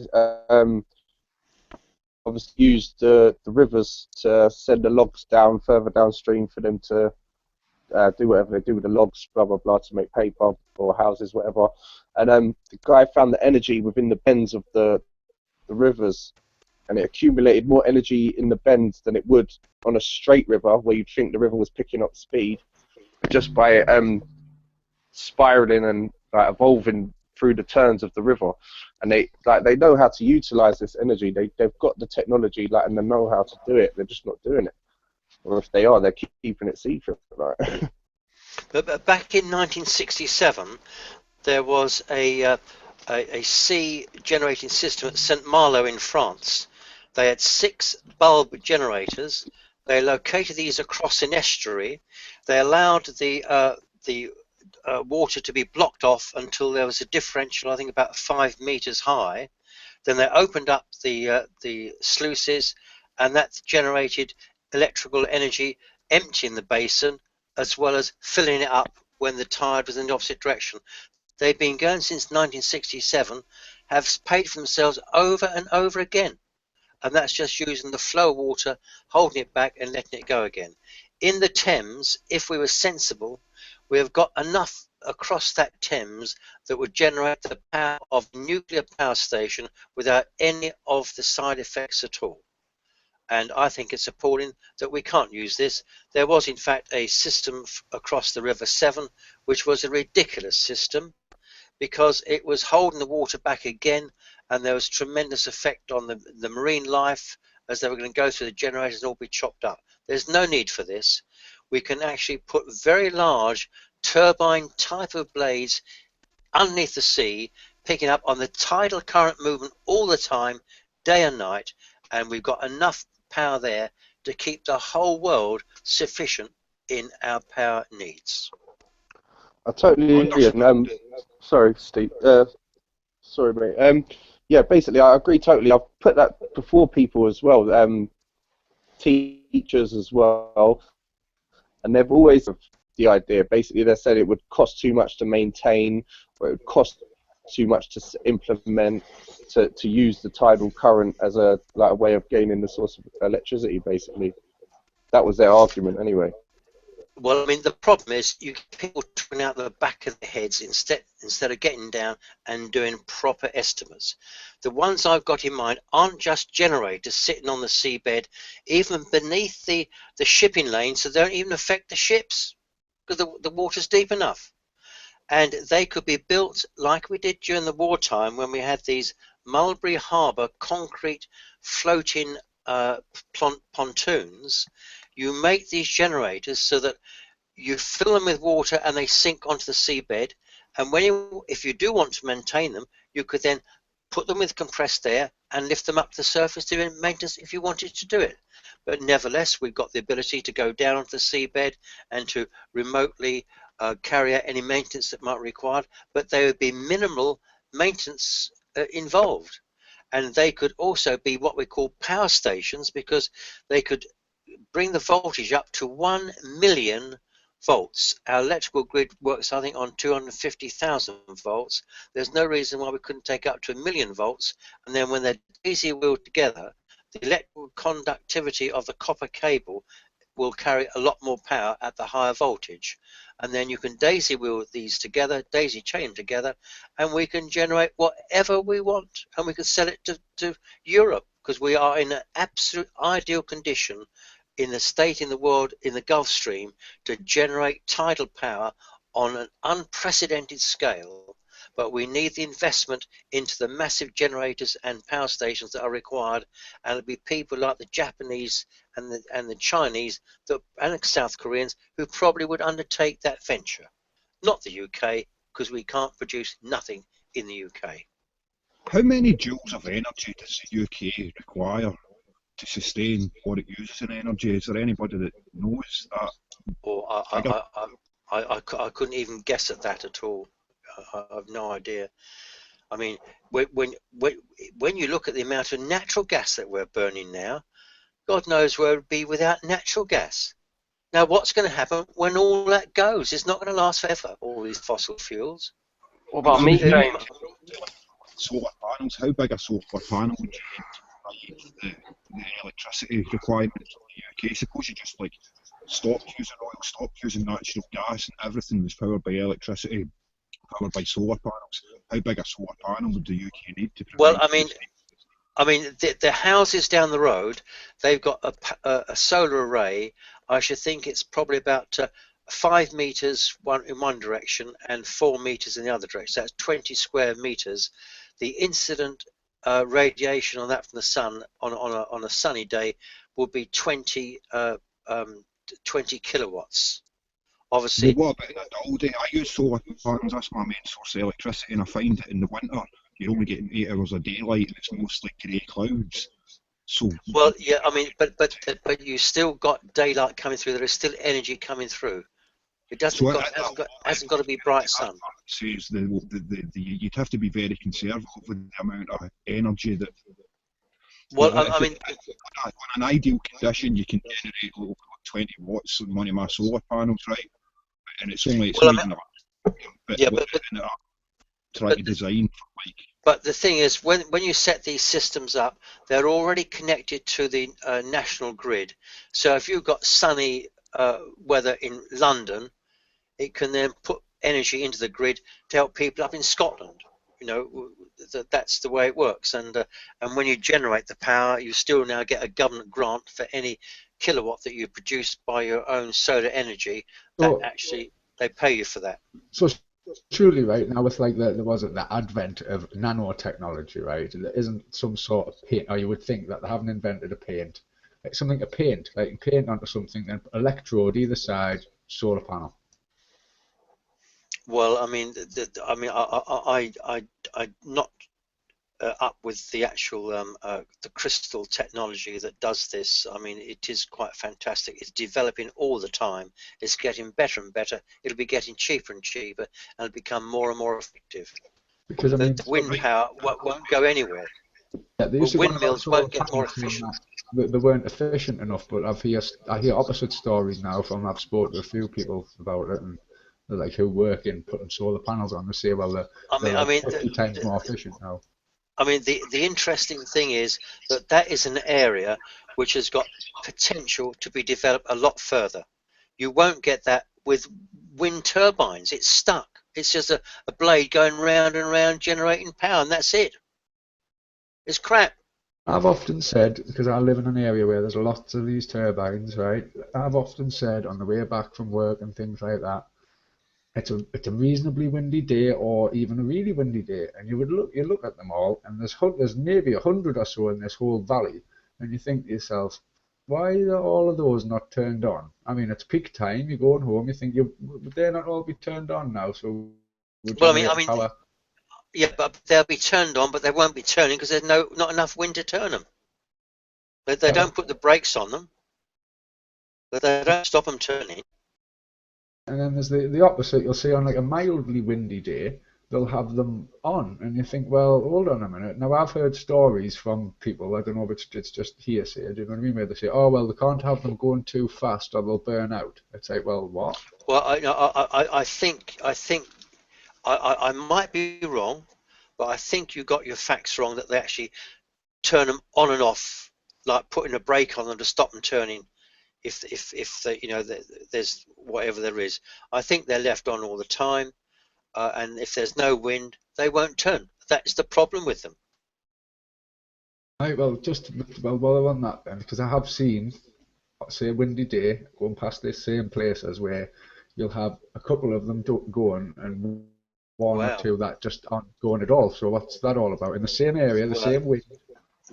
obviously used the rivers to send the logs down further downstream for them to do whatever they do with the logs, blah blah blah, to make paper or houses, whatever. And the guy found the energy within the bends of the rivers, and it accumulated more energy in the bends than it would on a straight river, where you'd think the river was picking up speed, just by spiraling and evolving through the turns of the river. And they know how to utilize this energy. They've got the technology and they know how to do it. They're just not doing it. Or if they are, they're keeping it secret. Right? But back in 1967, there was a sea generating system at St. Malo in France. They had 6 bulb generators. They located these across an estuary. They allowed the water to be blocked off until there was a differential, I think about 5 meters high. Then they opened up the sluices, and that generated electrical energy emptying the basin as well as filling it up when the tide was in the opposite direction. They've been going since 1967, have paid for themselves over and over again. And that's just using the flow of water, holding it back and letting it go again. In the Thames, if we were sensible, we have got enough across that Thames that would generate the power of a nuclear power station without any of the side effects at all. And I think it's appalling that we can't use this. There was, in fact, a system across the River Severn, which was a ridiculous system because it was holding the water back again, and there was tremendous effect on the marine life as they were going to go through the generators and all be chopped up. There's no need for this. We can actually put very large turbine type of blades underneath the sea, picking up on the tidal current movement all the time, day and night, and we've got enough power there to keep the whole world sufficient in our power needs. I totally agree. Sorry, Steve. Sorry, mate. Yeah, basically, I agree totally. I've put that before people as well, teachers as well, and they've always the idea. Basically, they said it would cost too much to maintain, or it would cost too much to implement, to use the tidal current as a way of gaining the source of electricity. Basically, that was their argument anyway. Well, I mean, the problem is you get people talking out the back of their heads instead of getting down and doing proper estimates. The ones I've got in mind aren't just generators sitting on the seabed, even beneath the shipping lane, so they don't even affect the ships because the water's deep enough. And they could be built like we did during the wartime when we had these Mulberry Harbour concrete floating pontoons. You make these generators so that you fill them with water and they sink onto the seabed, and if you do want to maintain them, you could then put them with compressed air and lift them up to the surface doing maintenance if you wanted to do it. but nevertheless we've got the ability to go down to the seabed and to remotely carry out any maintenance that might be required, but there would be minimal maintenance involved. And they could also be what we call power stations, because they could bring the voltage up to 1 million volts. Our electrical grid works, I think, on 250,000 volts. There's no reason why we couldn't take up to 1 million volts, and then when they're daisy wheeled together, the electrical conductivity of the copper cable will carry a lot more power at the higher voltage. And then you can daisy wheel these together, daisy chain together, and we can generate whatever we want, and we can sell it to Europe, because we are in an absolute ideal condition in the state in the world, in the Gulf Stream, to generate tidal power on an unprecedented scale. But we need the investment into the massive generators and power stations that are required, and it'll be people like the Japanese and the Chinese and the South Koreans who probably would undertake that venture, not the UK, because we can't produce nothing in the UK. How many joules of energy does the UK require to sustain what it uses in energy? Is there anybody that knows that? Or I couldn't even guess at that at all. I have no idea. I mean, when you look at the amount of natural gas that we're burning now, God knows where it would be without natural gas. Now, what's going to happen when all that goes? It's not going to last forever, all these fossil fuels. What about methane? Solar panels. How big a solar panel would you need the electricity requirements of the UK? Suppose you just like stopped using oil, stopped using natural gas, and everything was powered by electricity, powered by solar panels. How big a solar panel would the UK need to provide? Well, I mean, the houses down the road, they've got a solar array. I should think it's probably about 5 meters in one direction and 4 meters in the other direction. That's 20 square meters. The incident radiation on that from the sun on a sunny day would be 20 kilowatts. Obviously, what about all day? I use solar panels. That's my main source of electricity, and I find that in the winter you're only getting 8 hours of daylight, and it's mostly grey clouds. So well, yeah, I mean, but you still got daylight coming through. There is still energy coming through. It hasn't got to be bright sun. Says you'd have to be very conservative with the amount of energy that. Well, I mean, on an ideal condition, you can generate 20 watts on one of my solar panels, right? And it's only trying to design for like. But the thing is, when you set these systems up, they're already connected to the national grid. So if you've got sunny weather in London, it can then put energy into the grid to help people up in Scotland. You know, that's the way it works. And when you generate the power, you still now get a government grant for any kilowatt that you produce by your own solar energy. That actually they pay you for that. So surely, right now, with like the advent of nanotechnology, right? There isn't some sort of paint, or you would think that they haven't invented a paint, like something to paint, like paint onto something, then electrode either side, solar panel. Well, I mean, I'm not up with the actual the crystal technology that does this. I mean, it is quite fantastic. It's developing all the time. It's getting better and better. It'll be getting cheaper and cheaper, and it'll become more and more effective. Because I mean, the wind power won't go anywhere. Yeah, windmills won't get more efficient. They weren't efficient enough, but I hear opposite stories now from I've spoken to a few people about it, and they're like who work in putting solar panels on. They say, well, they're 50 times more efficient now. I mean, the interesting thing is that is an area which has got potential to be developed a lot further. You won't get that with wind turbines. It's stuck. It's just a blade going round and round generating power, and that's it. It's crap. I've often said, because I live in an area where there's lots of these turbines, right? I've often said on the way back from work and things like that, it's a reasonably windy day, or even a really windy day, and you look at them all, and there's maybe 100 or so in this whole valley, and you think to yourself, why are all of those not turned on? I mean, it's peak time. You're going home. You think would they not all be turned on now? So, well, I mean, yeah, but they'll be turned on, but they won't be turning because there's not enough wind to turn them. But they don't put the brakes on them. But they don't stop them turning. And then there's the opposite. You'll see on like a mildly windy day, they'll have them on, and you think, well, hold on a minute. Now I've heard stories from people. I don't know if it's just hearsay. Do you know what I mean? Where they say, oh well, they can't have them going too fast or they'll burn out. It's like, well, what? Well, I think I might be wrong, but I think you got your facts wrong. That they actually turn them on and off, like putting a brake on them to stop them turning. If they, there's whatever there is, I think they're left on all the time, and if there's no wind, they won't turn. That's the problem with them. Right, well, while I'm on that then, because I have seen, say, a windy day going past this same places where you'll have a couple of them going and one or two that just aren't going at all. So what's that all about? In the same area, the same wind.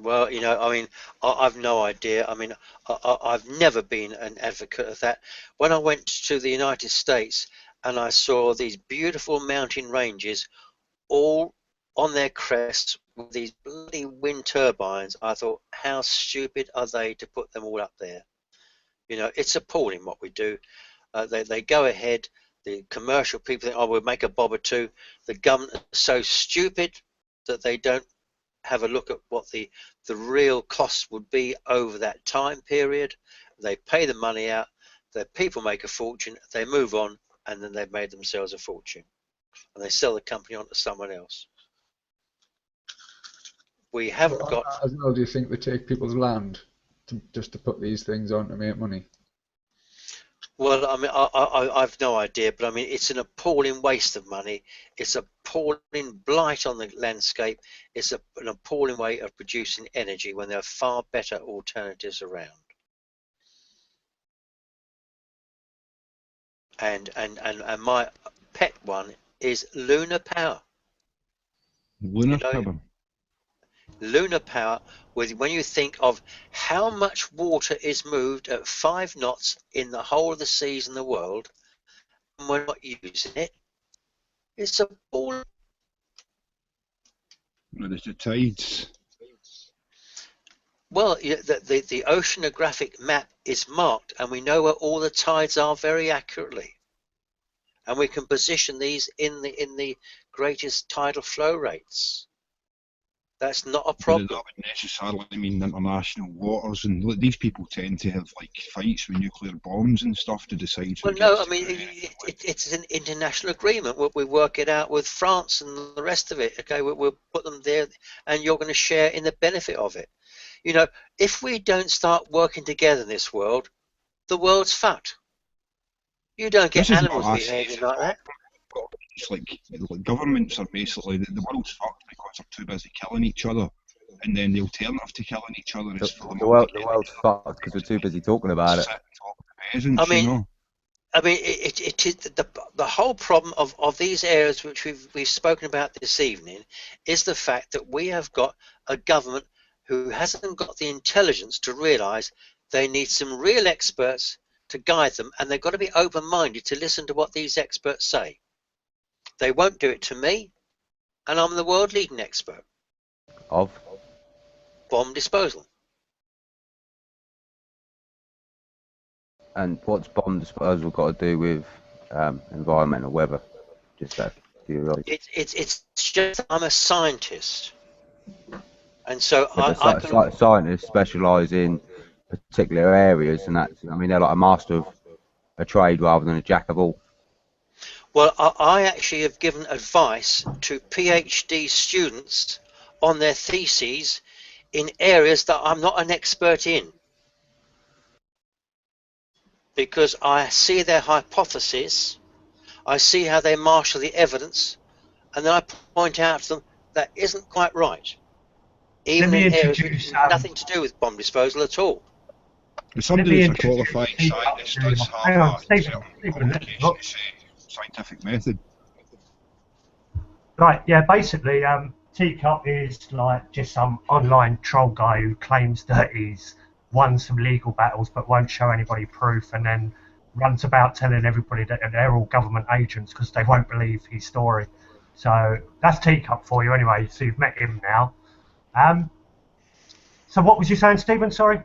Well, I mean, I've no idea. I mean, I've never been an advocate of that. When I went to the United States and I saw these beautiful mountain ranges all on their crests with these bloody wind turbines, I thought, how stupid are they to put them all up there? It's appalling what we do. They go ahead. The commercial people think, oh, we'll make a bob or two. The government is so stupid that they don't have a look at what the real cost would be over that time period. They pay the money out, the people make a fortune, they move on, and then they've made themselves a fortune, and they sell the company on to someone else. We haven't got. As well, do you think they take people's land just to put these things on to make money? Well, I mean, I've no idea, but I mean, it's an appalling waste of money. It's an appalling blight on the landscape. It's an appalling way of producing energy when there are far better alternatives around. And my pet one is lunar power. Lunar power. Lunar power, when you think of how much water is moved at 5 knots in the whole of the seas in the world, and we're not using it, it's appalling. There's the tides. Well, the oceanographic map is marked, and we know where all the tides are very accurately, and we can position these in the greatest tidal flow rates. That's not a problem. That would necessarily mean international waters, and look, these people tend to have like fights with nuclear bombs and stuff to decide. Well, no, I mean it's an international agreement. We work it out with France and the rest of it. Okay, we'll put them there, and you're going to share in the benefit of it. If we don't start working together in this world, the world's fucked. You don't get animals behaving like that. It's like governments are basically the world's fucked because they're too busy killing each other, and then the alternative to killing each other is for them. The world's fucked because we're too busy talking about it. Peasants, I mean, it is the whole problem of these areas which we've spoken about this evening is the fact that we have got a government who hasn't got the intelligence to realise they need some real experts to guide them, and they've got to be open-minded to listen to what these experts say. They won't do it to me, and I'm the world leading expert of bomb disposal. And what's bomb disposal got to do with environmental weather? Just that curiosity. It's just I'm a scientist, and so scientists specialise in particular areas, and that's, I mean, they're like a master of a trade rather than a jack of all. Well, I actually have given advice to PhD students on their theses in areas that I'm not an expert in, because I see their hypotheses, I see how they marshal the evidence, and then I point out to them that isn't quite right, even in areas which have nothing to do with bomb disposal at all. Somebody who's a qualified scientist does have a scientific method. Right, yeah, basically, Teacup is like just some online troll guy who claims that he's won some legal battles but won't show anybody proof, and then runs about telling everybody that they're all government agents because they won't believe his story. So that's Teacup for you anyway, so you've met him now. So what was you saying, Stephen? Sorry.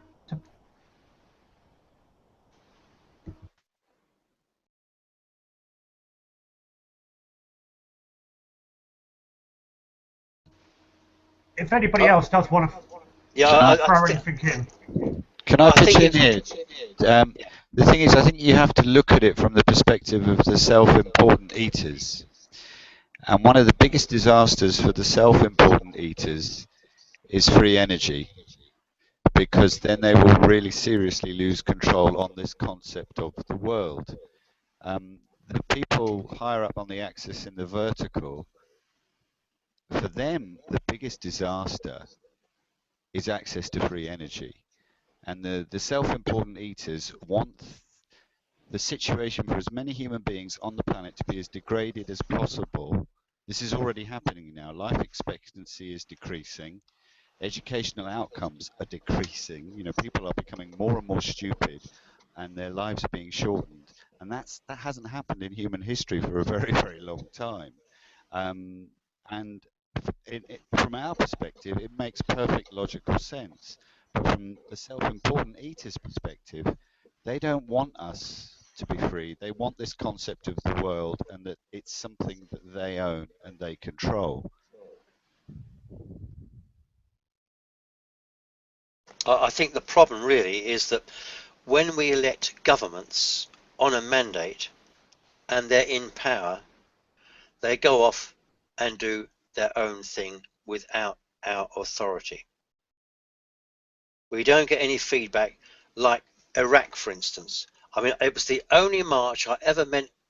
If anybody else does want to throw anything in. Can I pitch in here? The thing is, I think you have to look at it from the perspective of the self-important eaters. And one of the biggest disasters for the self-important eaters is free energy, because then they will really seriously lose control on this concept of the world. The people higher up on the axis in the vertical, for them, the biggest disaster is access to free energy. And the self-important eaters want the situation for as many human beings on the planet to be as degraded as possible. This is already happening now. Life expectancy is decreasing. Educational outcomes are decreasing. You know, people are becoming more and more stupid, and their lives are being shortened. And that hasn't happened in human history for a very, very long time. And from our perspective, it makes perfect logical sense. But from the self-important eaters' perspective, they don't want us to be free. They want this concept of the world, and that it's something that they own and they control. I think the problem really is that when we elect governments on a mandate and they're in power, they go off and do their own thing without our authority. We don't get any feedback, like Iraq, for instance. I mean, it was the only march I ever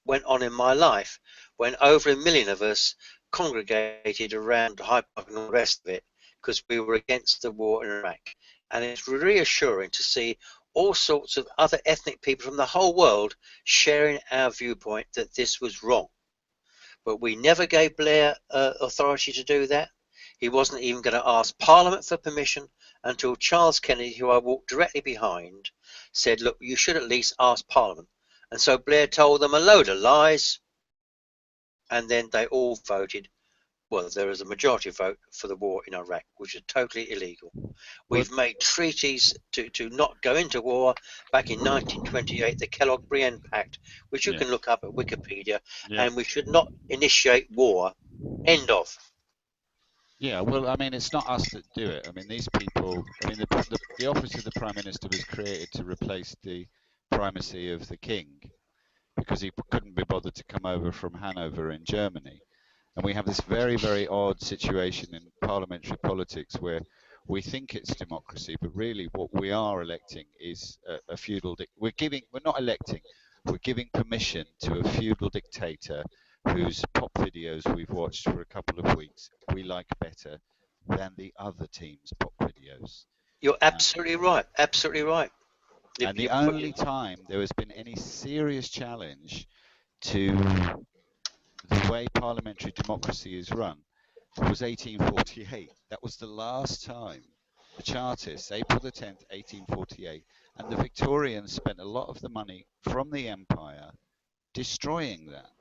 went on in my life when over 1 million of us congregated around Hyde Park and all the rest of it, because we were against the war in Iraq. And it's reassuring to see all sorts of other ethnic people from the whole world sharing our viewpoint that this was wrong. But we never gave Blair authority to do that. He wasn't even going to ask Parliament for permission until Charles Kennedy, who I walked directly behind, said, look, you should at least ask Parliament. And so Blair told them a load of lies, and then they all voted. Well, there was a majority vote for the war in Iraq, which is totally illegal. We've made treaties to not go into war back in 1928, the Kellogg-Briand Pact, which you can look up at Wikipedia, and we should not initiate war. End of. Yeah, well, I mean, it's not us that do it. I mean, these people, I mean, the office of the Prime Minister was created to replace the primacy of the King, because he couldn't be bothered to come over from Hanover in Germany. And we have this very, very odd situation in parliamentary politics where we think it's democracy, but really what we are electing is a feudal we're not electing, we're giving permission to a feudal dictator whose pop videos we've watched for a couple of weeks we like better than the other team's pop videos. You're absolutely right, absolutely right. And the only time there has been any serious challenge to the way parliamentary democracy is run was 1848. That was the last time. The Chartists, April the 10th, 1848, and the Victorians spent a lot of the money from the empire destroying that.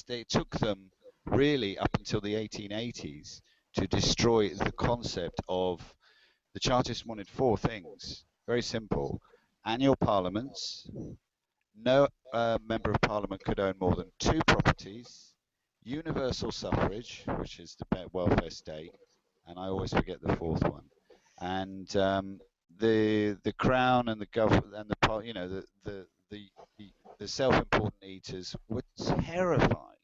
They took them really up until the 1880s to destroy the concept of, the Chartists wanted 4 things, very simple: annual parliaments, no member of parliament could own more than 2 properties, universal suffrage, which is the welfare state, and I always forget the 4th one, and the crown and the government and the self-important eaters were terrified,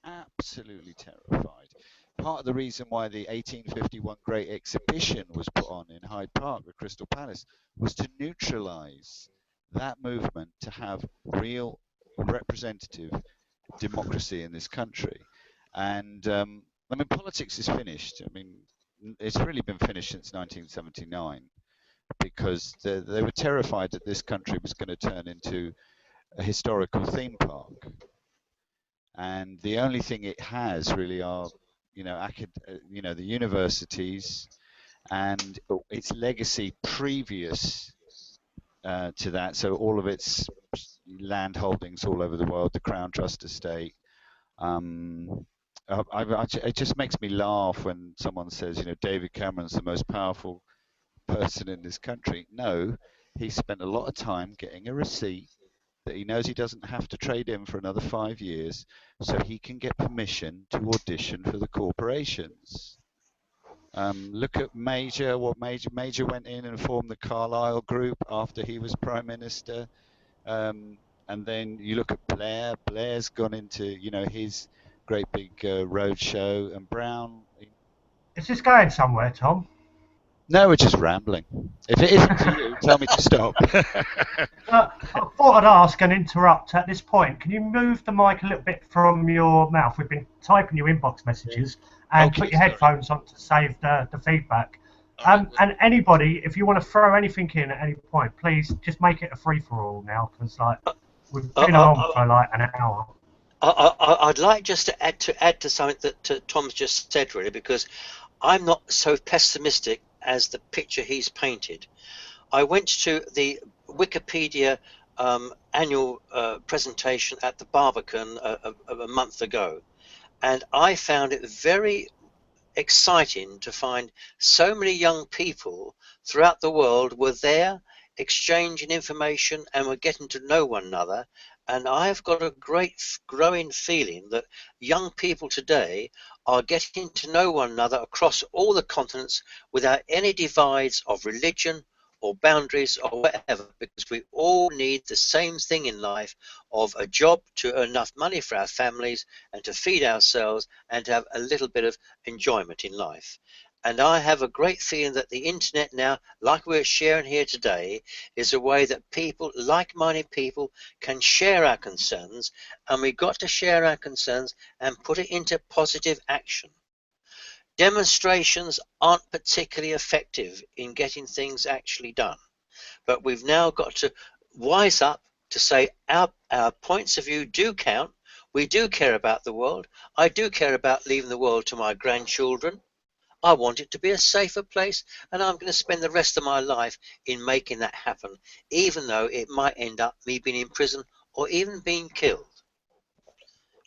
absolutely terrified. Part of the reason why the 1851 Great Exhibition was put on in Hyde Park, the Crystal Palace, was to neutralise that movement to have real representative democracy in this country. And I mean, politics is finished. I mean, it's really been finished since 1979, because they were terrified that this country was going to turn into a historical theme park. And the only thing it has really are, the universities and its legacy previous to that. So all of its land holdings all over the world, the Crown Trust estate. It just makes me laugh when someone says, David Cameron's the most powerful person in this country. No, he spent a lot of time getting a receipt that he knows he doesn't have to trade in for another 5 years, so he can get permission to audition for the corporations. Look at Major, what Major went in and formed the Carlyle Group after he was Prime Minister. And then you look at Blair. Blair's gone into, you know, his great big road show, and Brown. Is this going somewhere, Tom? No, we're just rambling. If it isn't to you, tell me to stop. I thought I'd ask and interrupt at this point. Can you move the mic a little bit from your mouth? We've been typing your inbox messages, and Okay, put your headphones on to save the feedback. And anybody, if you want to throw anything in at any point, please just make it a free-for-all now, because like we've been on for like an hour. I'd like just to add to something that Tom's just said, really, because I'm not so pessimistic as the picture he's painted. I went to the Wikipedia annual presentation at the Barbican a month ago, and I found it very exciting to find so many young people throughout the world were there exchanging information and were getting to know one another. And I've got a great growing feeling that young people today are getting to know one another across all the continents without any divides of religion or boundaries or whatever, because we all need the same thing in life, of a job to earn enough money for our families and to feed ourselves and to have a little bit of enjoyment in life. And I have a great feeling that the internet now, like we're sharing here today, is a way that people, like-minded people, can share our concerns, and we've got to share our concerns and put it into positive action. Demonstrations aren't particularly effective in getting things actually done, but we've now got to wise up to say our points of view do count. We do care about the world. I do care about leaving the world to my grandchildren. I want it to be a safer place, and I'm going to spend the rest of my life in making that happen, even though it might end up me being in prison or even being killed.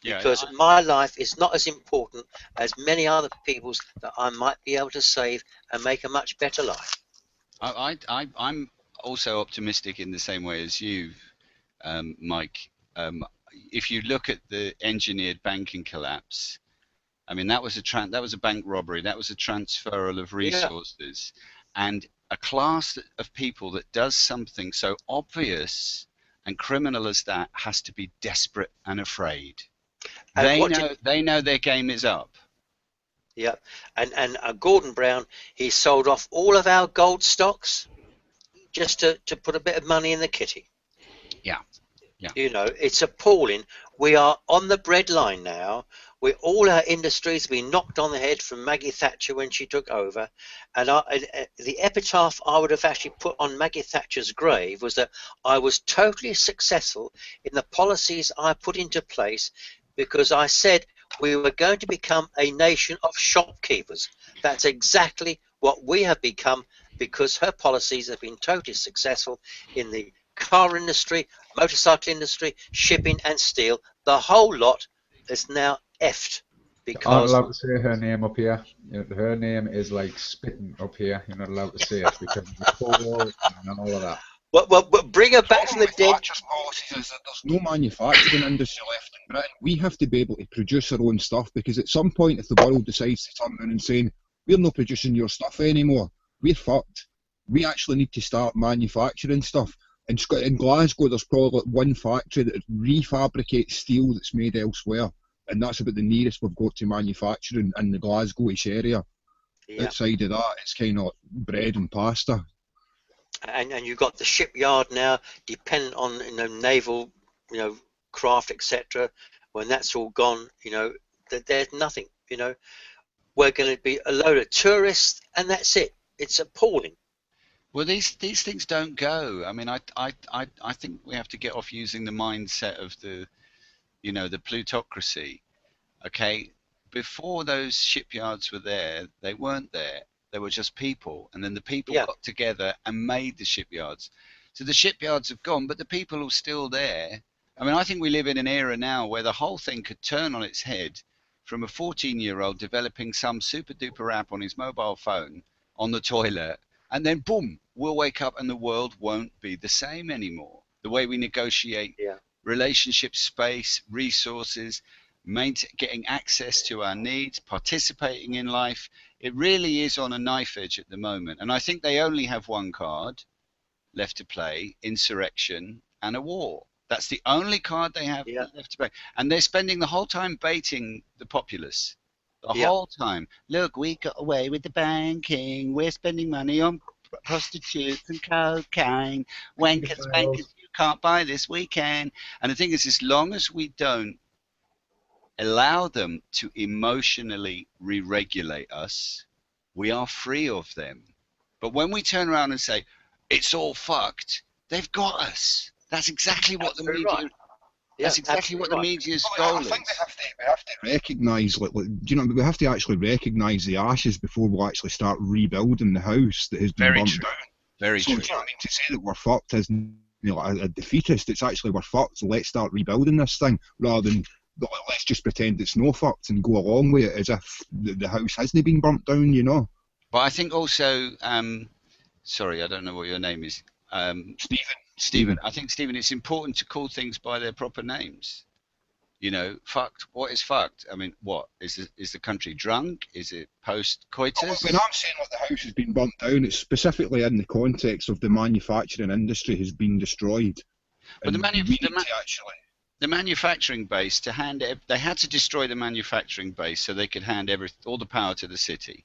Because my life is not as important as many other people's that I might be able to save and make a much better life. I'm also optimistic in the same way as you, Mike. If you look at the engineered banking collapse, I mean, that was a bank robbery. That was a transferal of resources, and a class of people that does something so obvious and criminal as that has to be desperate and afraid. They know their game is up. Yeah, and Gordon Brown, he sold off all of our gold stocks just to put a bit of money in the kitty. Yeah. You know, it's appalling. We are on the breadline now. All our industries have been knocked on the head from Maggie Thatcher when she took over. And the epitaph I would have actually put on Maggie Thatcher's grave was that I was totally successful in the policies I put into place, because I said we were going to become a nation of shopkeepers. That's exactly what we have become, because her policies have been totally successful in the car industry, motorcycle industry, shipping and steel. The whole lot is now effed. Because I'm not allowed to say her name up here. Her name is like spitting up here. You're not allowed to say it because of the coal and all of that. Well, bring her back from the dead. There's no manufacturing industry left in Britain. We have to be able to produce our own stuff, because at some point, if the world decides to turn around and saying, we're not producing your stuff anymore, we're fucked. We actually need to start manufacturing stuff. In Glasgow, there's probably like one factory that refabricates steel that's made elsewhere, and that's about the nearest we've got to manufacturing in the Glasgowish area. Yeah. Outside of that, it's kind of bread and pasta. And you've got the shipyard now, dependent on naval, craft, etc. When that's all gone, there's nothing. We're going to be a load of tourists, and that's it. It's appalling. Well, these things don't go. I mean, I think we have to get off using the mindset of the plutocracy. Okay, before those shipyards were there, they weren't there. They were just people, and then the people got together and made the shipyards. So the shipyards have gone, but the people are still there. I mean, I think we live in an era now where the whole thing could turn on its head, from a 14-year-old developing some super duper app on his mobile phone on the toilet and then boom, we'll wake up and the world won't be the same anymore. The way we negotiate relationships, space, resources, getting access to our needs, participating in life, it really is on a knife edge at the moment. And I think they only have one card left to play: insurrection and a war. That's the only card they have left to play. And they're spending the whole time baiting the populace. The whole time. Look, we got away with the banking. We're spending money on prostitutes and cocaine. Wankers, wankers, you can't buy this, we can. And the thing is, as long as we don't allow them to emotionally re-regulate us, we are free of them. But when we turn around and say, it's all fucked, they've got us. That's exactly what the media. That's exactly what the media's goal is. I think we have to recognise, we have to actually recognise the ashes before we actually start rebuilding the house that has been burnt down. Very true. Do you know what I mean? To say that we're fucked isn't a defeatist. It's actually we're fucked. So let's start rebuilding this thing rather than let's just pretend it's no fucked and go along with it as if the house hasn't been burnt down. But I think also, sorry, I don't know what your name is. Stephen. I think, Stephen, it's important to call things by their proper names. Fucked. What is fucked? I mean, what? Is the country drunk? Is it post-coitus? When I'm saying the house has been burnt down, it's specifically in the context of the manufacturing industry has been destroyed. But the manufacturing base, they had to destroy the manufacturing base so they could hand all the power to the city.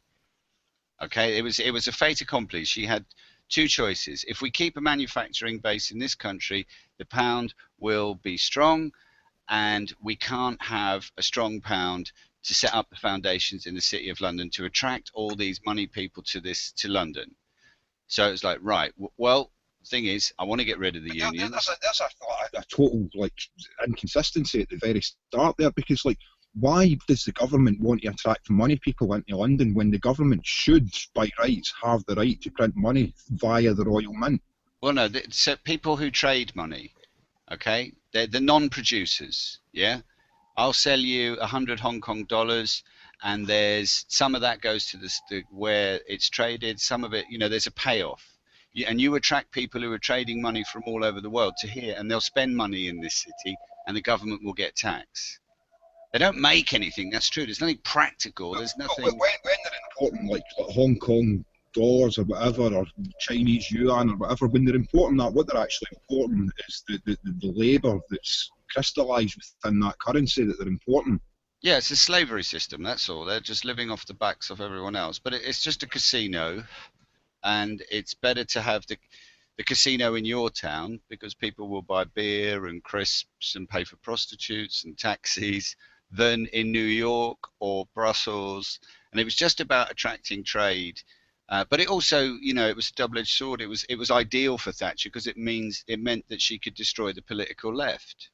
Okay, it was a fait accompli. She had two choices. If we keep a manufacturing base in this country, the pound will be strong, and we can't have a strong pound to set up the foundations in the city of London to attract all these money people to London. So it's like, right, well, the thing is, I want to get rid of the unions. There's a total inconsistency at the very start there, because why does the government want to attract money people into London when the government should, by rights, have the right to print money via the Royal Mint? Well, no, so people who trade money, okay, they're the non-producers, yeah? I'll sell you 100 Hong Kong dollars, and there's some of that goes to where it's traded, some of it, there's a payoff. And you attract people who are trading money from all over the world to here, and they'll spend money in this city, and the government will get tax. They don't make anything, that's true. There's nothing practical. There's nothing. When they're important, like Hong Kong dollars or whatever, or Chinese yuan or whatever, when they're important, what they're actually important is the labour that's crystallised within that currency that they're important. Yeah, it's a slavery system, that's all. They're just living off the backs of everyone else. But it's just a casino, and it's better to have the casino in your town because people will buy beer and crisps and pay for prostitutes and taxis than in New York or Brussels. And it was just about attracting trade. But it also, it was a double-edged sword. It was ideal for Thatcher because it meant that she could destroy the political left.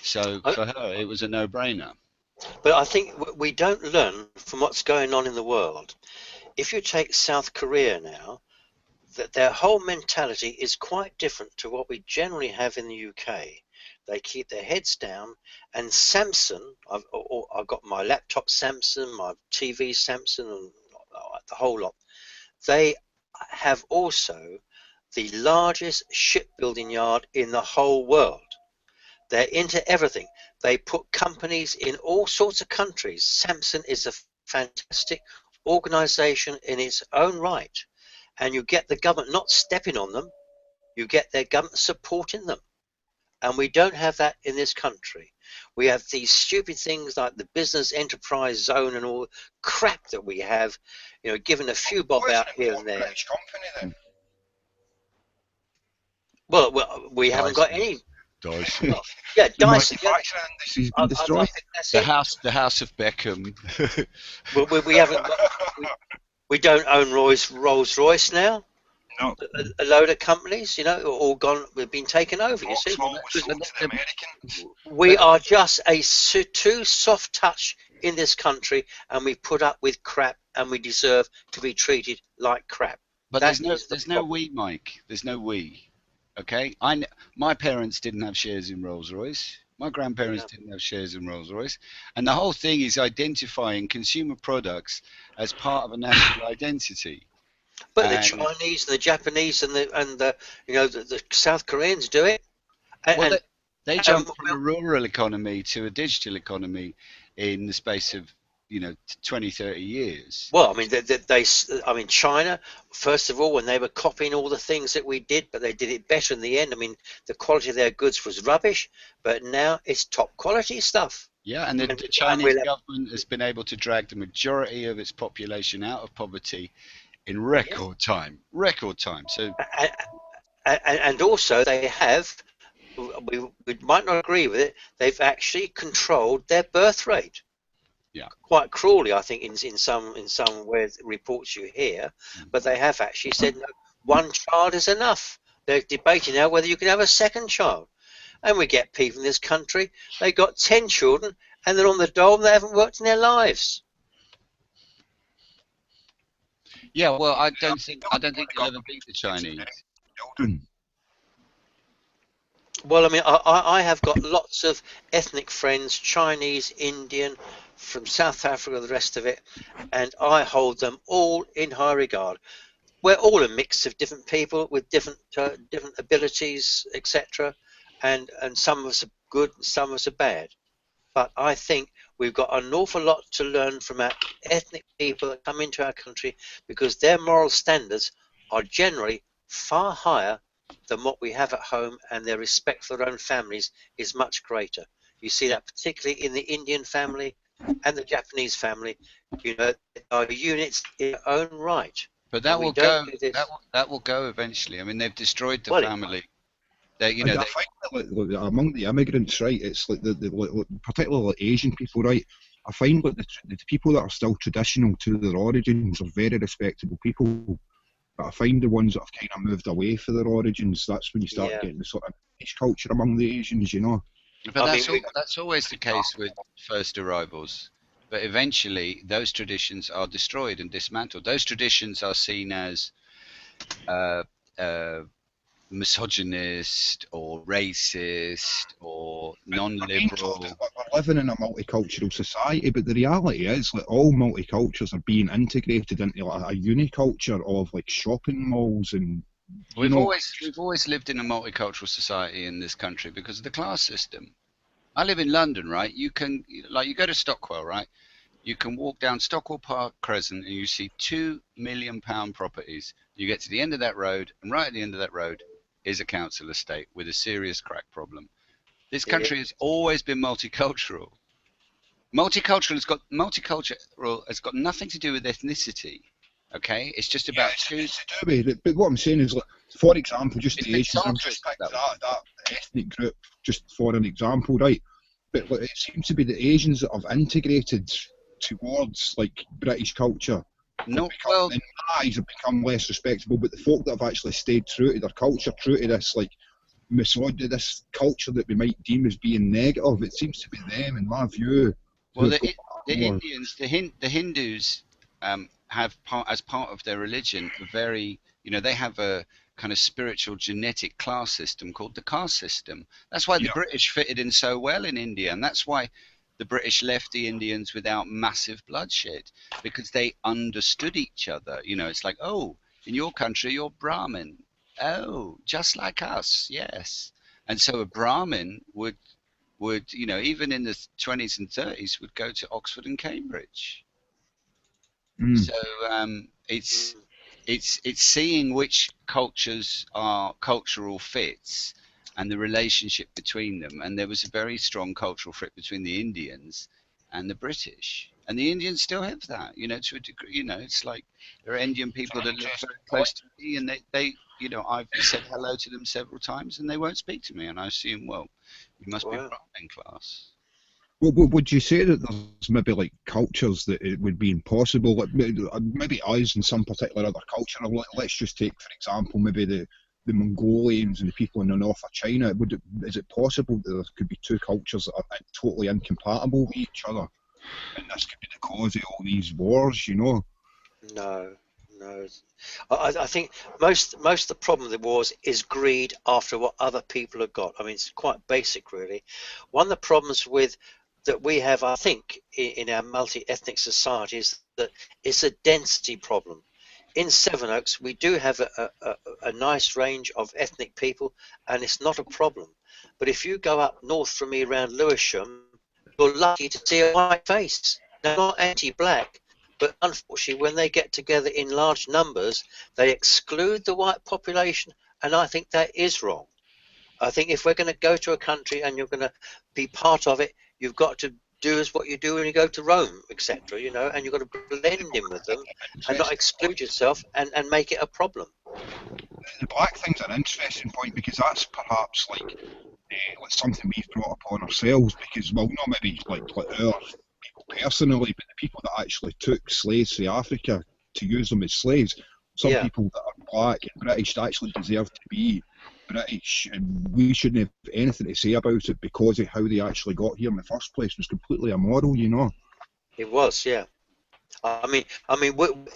So for her, it was a no-brainer. But I think we don't learn from what's going on in the world. If you take South Korea now, that their whole mentality is quite different to what we generally have in the UK. They keep their heads down, and Samsung, I've got my laptop Samsung, my TV Samsung, and the whole lot. They have also the largest shipbuilding yard in the whole world. They're into everything. They put companies in all sorts of countries. Samsung is a fantastic organization in its own right. And you get the government not stepping on them. You get their government supporting them. And we don't have that in this country. We have these stupid things like the business enterprise zone and all the crap that we have, given a few bob out here and there. British company, then? Well, we haven't got any. Dyson. Yeah, Dyson. Industry's been destroyed. The house of Beckham. we haven't got. We don't own Rolls Royce now. No. A load of companies, all gone. We've been taken over. You see, we are just a too soft touch in this country, and we put up with crap, and we deserve to be treated like crap. But there's no we, Mike. There's no we. Okay, my parents didn't have shares in Rolls Royce. My grandparents didn't have shares in Rolls Royce, and the whole thing is identifying consumer products as part of a national identity. But the Chinese, and the Japanese, and the the South Koreans do it. Well, they jumped from a rural economy to a digital economy in the space of 20, 30 years. Well, I mean, China, first of all, when they were copying all the things that we did, but they did it better in the end. I mean, the quality of their goods was rubbish, but now it's top quality stuff. Yeah, and the Chinese government has been able to drag the majority of its population out of poverty in record time. So, and also they have, we might not agree with it, they've actually controlled their birth rate. Yeah. Quite cruelly, I think, in some reports you hear, but they have actually said no, one child is enough. They're debating now whether you can have a second child. And we get people in this country, they got 10 children, and they're on the dole, and they haven't worked in their lives. Yeah, well, I don't think you'll ever beat the Chinese. Well, I mean, I have got lots of ethnic friends, Chinese, Indian, from South Africa, the rest of it, and I hold them all in high regard. We're all a mix of different people with different abilities, etc. And some of us are good, and some of us are bad. But I think we've got an awful lot to learn from our ethnic people that come into our country, because their moral standards are generally far higher than what we have at home, and their respect for their own families is much greater. You see that particularly in the Indian family and the Japanese family. They are units in their own right. But that will go. That will go eventually. I mean, they've destroyed the family. I find that, among the immigrants, right, it's like particularly like Asian people, right, I find that the people that are still traditional to their origins are very respectable people. But I find the ones that have kind of moved away from their origins, that's when you start getting the sort of niche culture among the Asians, But that's always the case with first arrivals. But eventually, those traditions are destroyed and dismantled. Those traditions are seen as misogynist or racist or non-liberal. We're living in a multicultural society, but the reality is that all multicultures are being integrated into like a uniculture of like shopping malls and. We've always lived in a multicultural society in this country because of the class system. I live in London, right? You go to Stockwell, right? You can walk down Stockwell Park Crescent and you see £2 million properties. You get to the end of that road, and right at the end of that road is a council estate with a serious crack problem. This country has always been multicultural. Multicultural has got nothing to do with ethnicity. Okay, it's just about But what I'm saying is, like, for example, just the Asians. I'm just picked that ethnic group just for an example, right? But like, it seems to be the Asians that have integrated towards like British culture. In my eyes, have become less respectable. But the folk that have actually stayed true to their culture, true to this like misogyny, this culture that we might deem as being negative, it seems to be them, in my view. Well, the Indians, the Hindus, have as part of their religion a very, they have a kind of spiritual genetic class system called the caste system. That's why the British fitted in so well in India, and that's why the British left the Indians without massive bloodshed, because they understood each other. It's like, oh, in your country you're Brahmin. Oh, just like us, yes. And so a Brahmin would even in the 20s and 30s would go to Oxford and Cambridge. So it's seeing which cultures are cultural fits and the relationship between them. And there was a very strong cultural fit between the Indians and the British. And the Indians still have that, to a degree. It's like there are Indian people that live very close to me, and they I've said hello to them several times, and they won't speak to me. And I assume, well, you must be Brahmin class. Well, would you say that there's maybe like cultures that it would be impossible, like maybe us and some particular other culture? Let's just take, for example, maybe the Mongolians and the people in the north of China. Is it possible that there could be two cultures that are totally incompatible with each other, and this could be the cause of all these wars? No. I think most of the problem with the wars is greed after what other people have got. I mean, it's quite basic, really. One of the problems that we have, I think, in our multi-ethnic societies, that it's a density problem. in Sevenoaks, we do have a nice range of ethnic people, and it's not a problem. But if you go up north from me around Lewisham, you're lucky to see a white face. They're not anti-black, but unfortunately, when they get together in large numbers, they exclude the white population, and I think that is wrong. I think if we're going to go to a country and you're going to be part of it, you've got to do as what you do when you go to Rome, etc. You know, and you've got to blend in with them and not exclude yourself and make it a problem. The black thing's an interesting point, because that's perhaps like something we've brought upon ourselves, because, well, not maybe like our people personally, but the people that actually took slaves to Africa to use them as slaves, some people that are black and British actually deserve to be British, and we shouldn't have anything to say about it because of how they actually got here in the first place. It was completely immoral, you know. It was, yeah. I mean,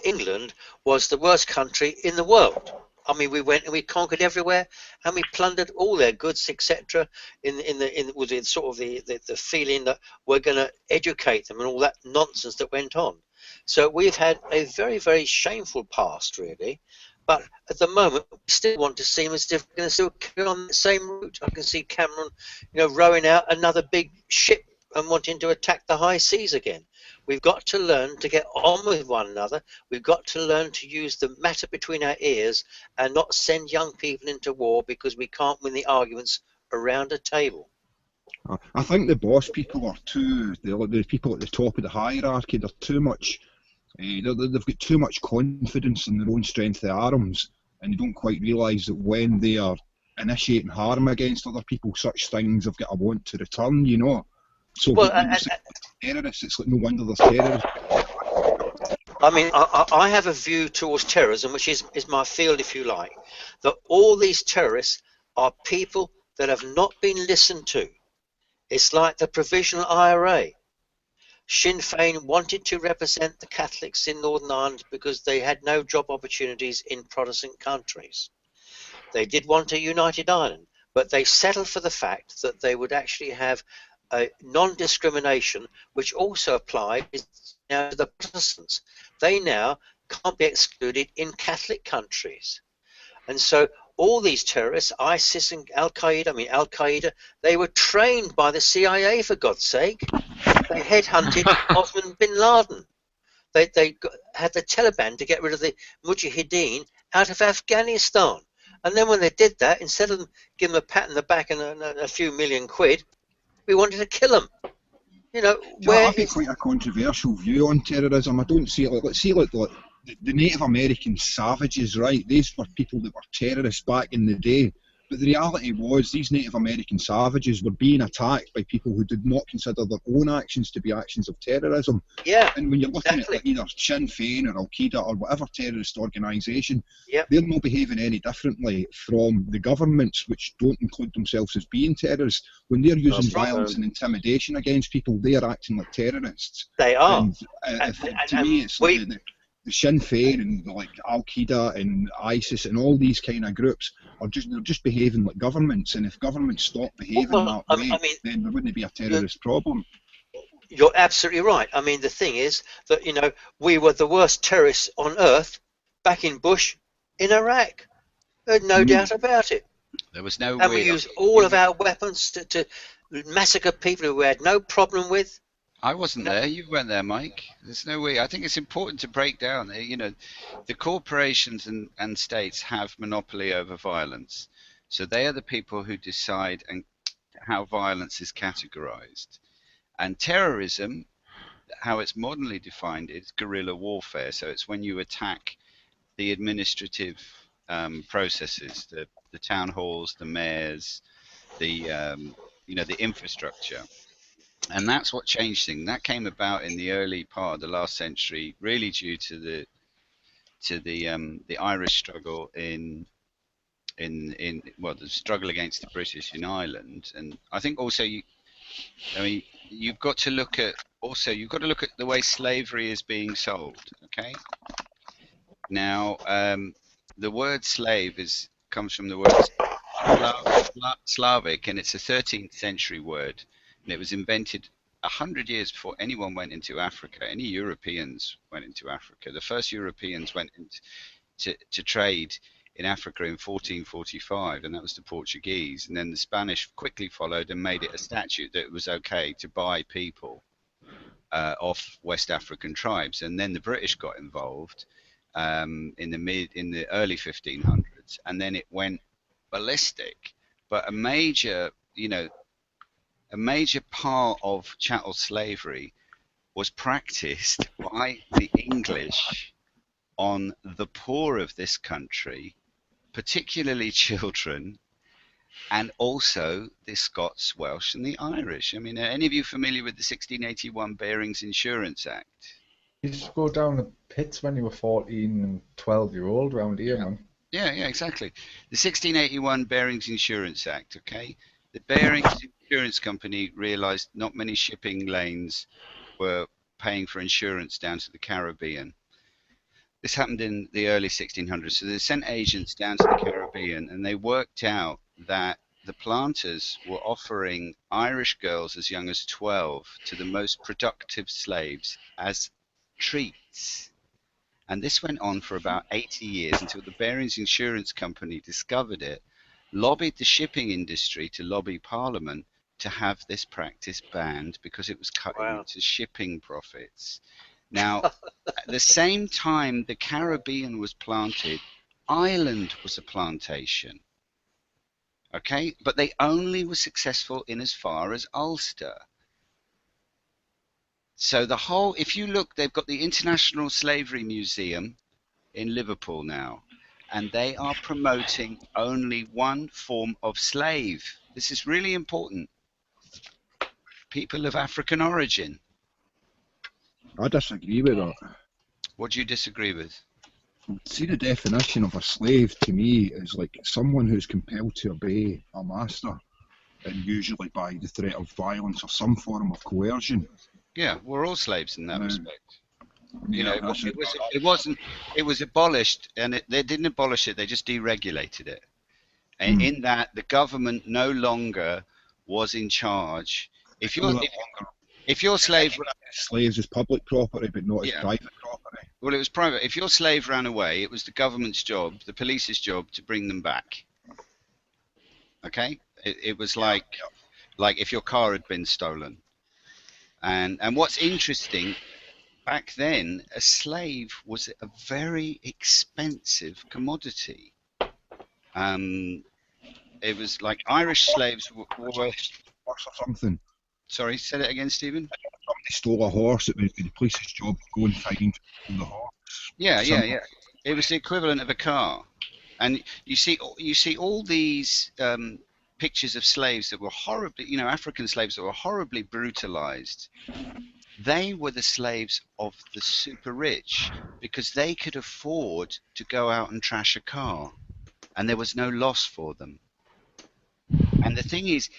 England was the worst country in the world. I mean, we went and we conquered everywhere, and we plundered all their goods, etc. With sort of the feeling that we're going to educate them and all that nonsense that went on. So we've had a very, very shameful past, really. But at the moment, we still want to seem as if we're going to still carry on the same route. I can see Cameron, you know, rowing out another big ship and wanting to attack the high seas again. We've got to learn to get on with one another. We've got to learn to use the matter between our ears and not send young people into war because we can't win the arguments around a table. I think the boss people are the people at the top of the hierarchy, they're too much, they've got too much confidence in their own strength of arms, and they don't quite realise that when they are initiating harm against other people, such things have got a want to return, you know. So when you say terrorists, it's like no wonder there's terrorists. I mean, I have a view towards terrorism, which is my field, if you like, that all these terrorists are people that have not been listened to. It's like the Provisional IRA. Sinn Féin wanted to represent the Catholics in Northern Ireland because they had no job opportunities in Protestant countries. They did want a united Ireland, but they settled for the fact that they would actually have a non-discrimination, which also applied now to the Protestants. They now can't be excluded in Catholic countries. And so all these terrorists, ISIS and Al-Qaeda, they were trained by the CIA, for God's sake. They headhunted Osman bin Laden. They had the Taliban to get rid of the Mujahideen out of Afghanistan. And then when they did that, instead of giving them a pat on the back and a few million quid, we wanted to kill them. You know, I've got quite a controversial view on terrorism. I don't see it let's see like the Native American savages, right? These were people that were terrorists back in the day. But the reality was these Native American savages were being attacked by people who did not consider their own actions to be actions of terrorism. Yeah. And when you're looking at like either Sinn Féin or Al-Qaeda or whatever terrorist organisation, they're not behaving any differently from the governments, which don't include themselves as being terrorists. When they're using violence and intimidation against people, they are acting like terrorists. They are. And to me, it's like the Sinn Féin and like Al-Qaeda and ISIS and all these kind of groups are just behaving like governments, and if governments stop behaving that way, then there wouldn't be a terrorist problem. You're absolutely right. I mean, the thing is that, you know, we were the worst terrorists on earth back in Bush in Iraq. There's no doubt about it. There was no and we used all of our weapons to massacre people who we had no problem with. I wasn't there. You weren't there, Mike. There's no way. I think it's important to break down. You know, the corporations and states have monopoly over violence. So they are the people who decide and how violence is categorized. And terrorism, how it's modernly defined, is guerrilla warfare. So it's when you attack the administrative processes, the town halls, the mayors, the infrastructure. And that's what changed things. That came about in the early part of the last century, really due to the Irish struggle in the struggle against the British in Ireland. And I think also you've got to look at the way slavery is being sold. Okay. Now the word slave comes from the word Slavic, and it's a 13th century word. And it was invented 100 years before anyone went into Africa, any Europeans went into Africa. The first Europeans went to trade in Africa in 1445, and that was the Portuguese. And then the Spanish quickly followed and made it a statute that it was okay to buy people off West African tribes. And then the British got involved in the early 1500s, and then it went ballistic. But a major part of chattel slavery was practiced by the English on the poor of this country, particularly children, and also the Scots, Welsh, and the Irish. I mean, are any of you familiar with the 1681 Bearings Insurance Act? You used to go down the pits when you were 14 and 12-year-old around here, man. Yeah, exactly. The 1681 Bearings Insurance Act, okay? The Bearings Insurance Company realised not many shipping lanes were paying for insurance down to the Caribbean. This happened in the early 1600s, so they sent agents down to the Caribbean, and they worked out that the planters were offering Irish girls as young as 12 to the most productive slaves as treats. And this went on for about 80 years until the Bearings Insurance Company discovered it, lobbied the shipping industry to lobby Parliament to have this practice banned because it was cutting into shipping profits. Now, at the same time the Caribbean was planted, Ireland was a plantation. Okay, but they only were successful in as far as Ulster. So the whole, if you look, they've got the International Slavery Museum in Liverpool now, and they are promoting only one form of slave. This is really important. People of African origin. I disagree with that. What do you disagree with? See, the definition of a slave to me is like someone who's compelled to obey a master, and usually by the threat of violence or some form of coercion. Yeah, we're all slaves in that respect. You know, it was abolished, and they didn't abolish it, they just deregulated it. And in that, the government no longer was in charge. If your slave... Slaves is public property, but not as private property. Well, it was private. If your slave ran away, it was the government's job, the police's job, to bring them back. Okay? It was like if your car had been stolen. And what's interesting, back then, a slave was a very expensive commodity. It was like Irish slaves were horse or something. Sorry, say that again, Stephen. Somebody stole a horse. It was the police's job to go and find the horse. Yeah. It was the equivalent of a car. And you see all these pictures of slaves that were horribly, African slaves that were horribly brutalized. They were the slaves of the super rich because they could afford to go out and trash a car, and there was no loss for them. And the thing is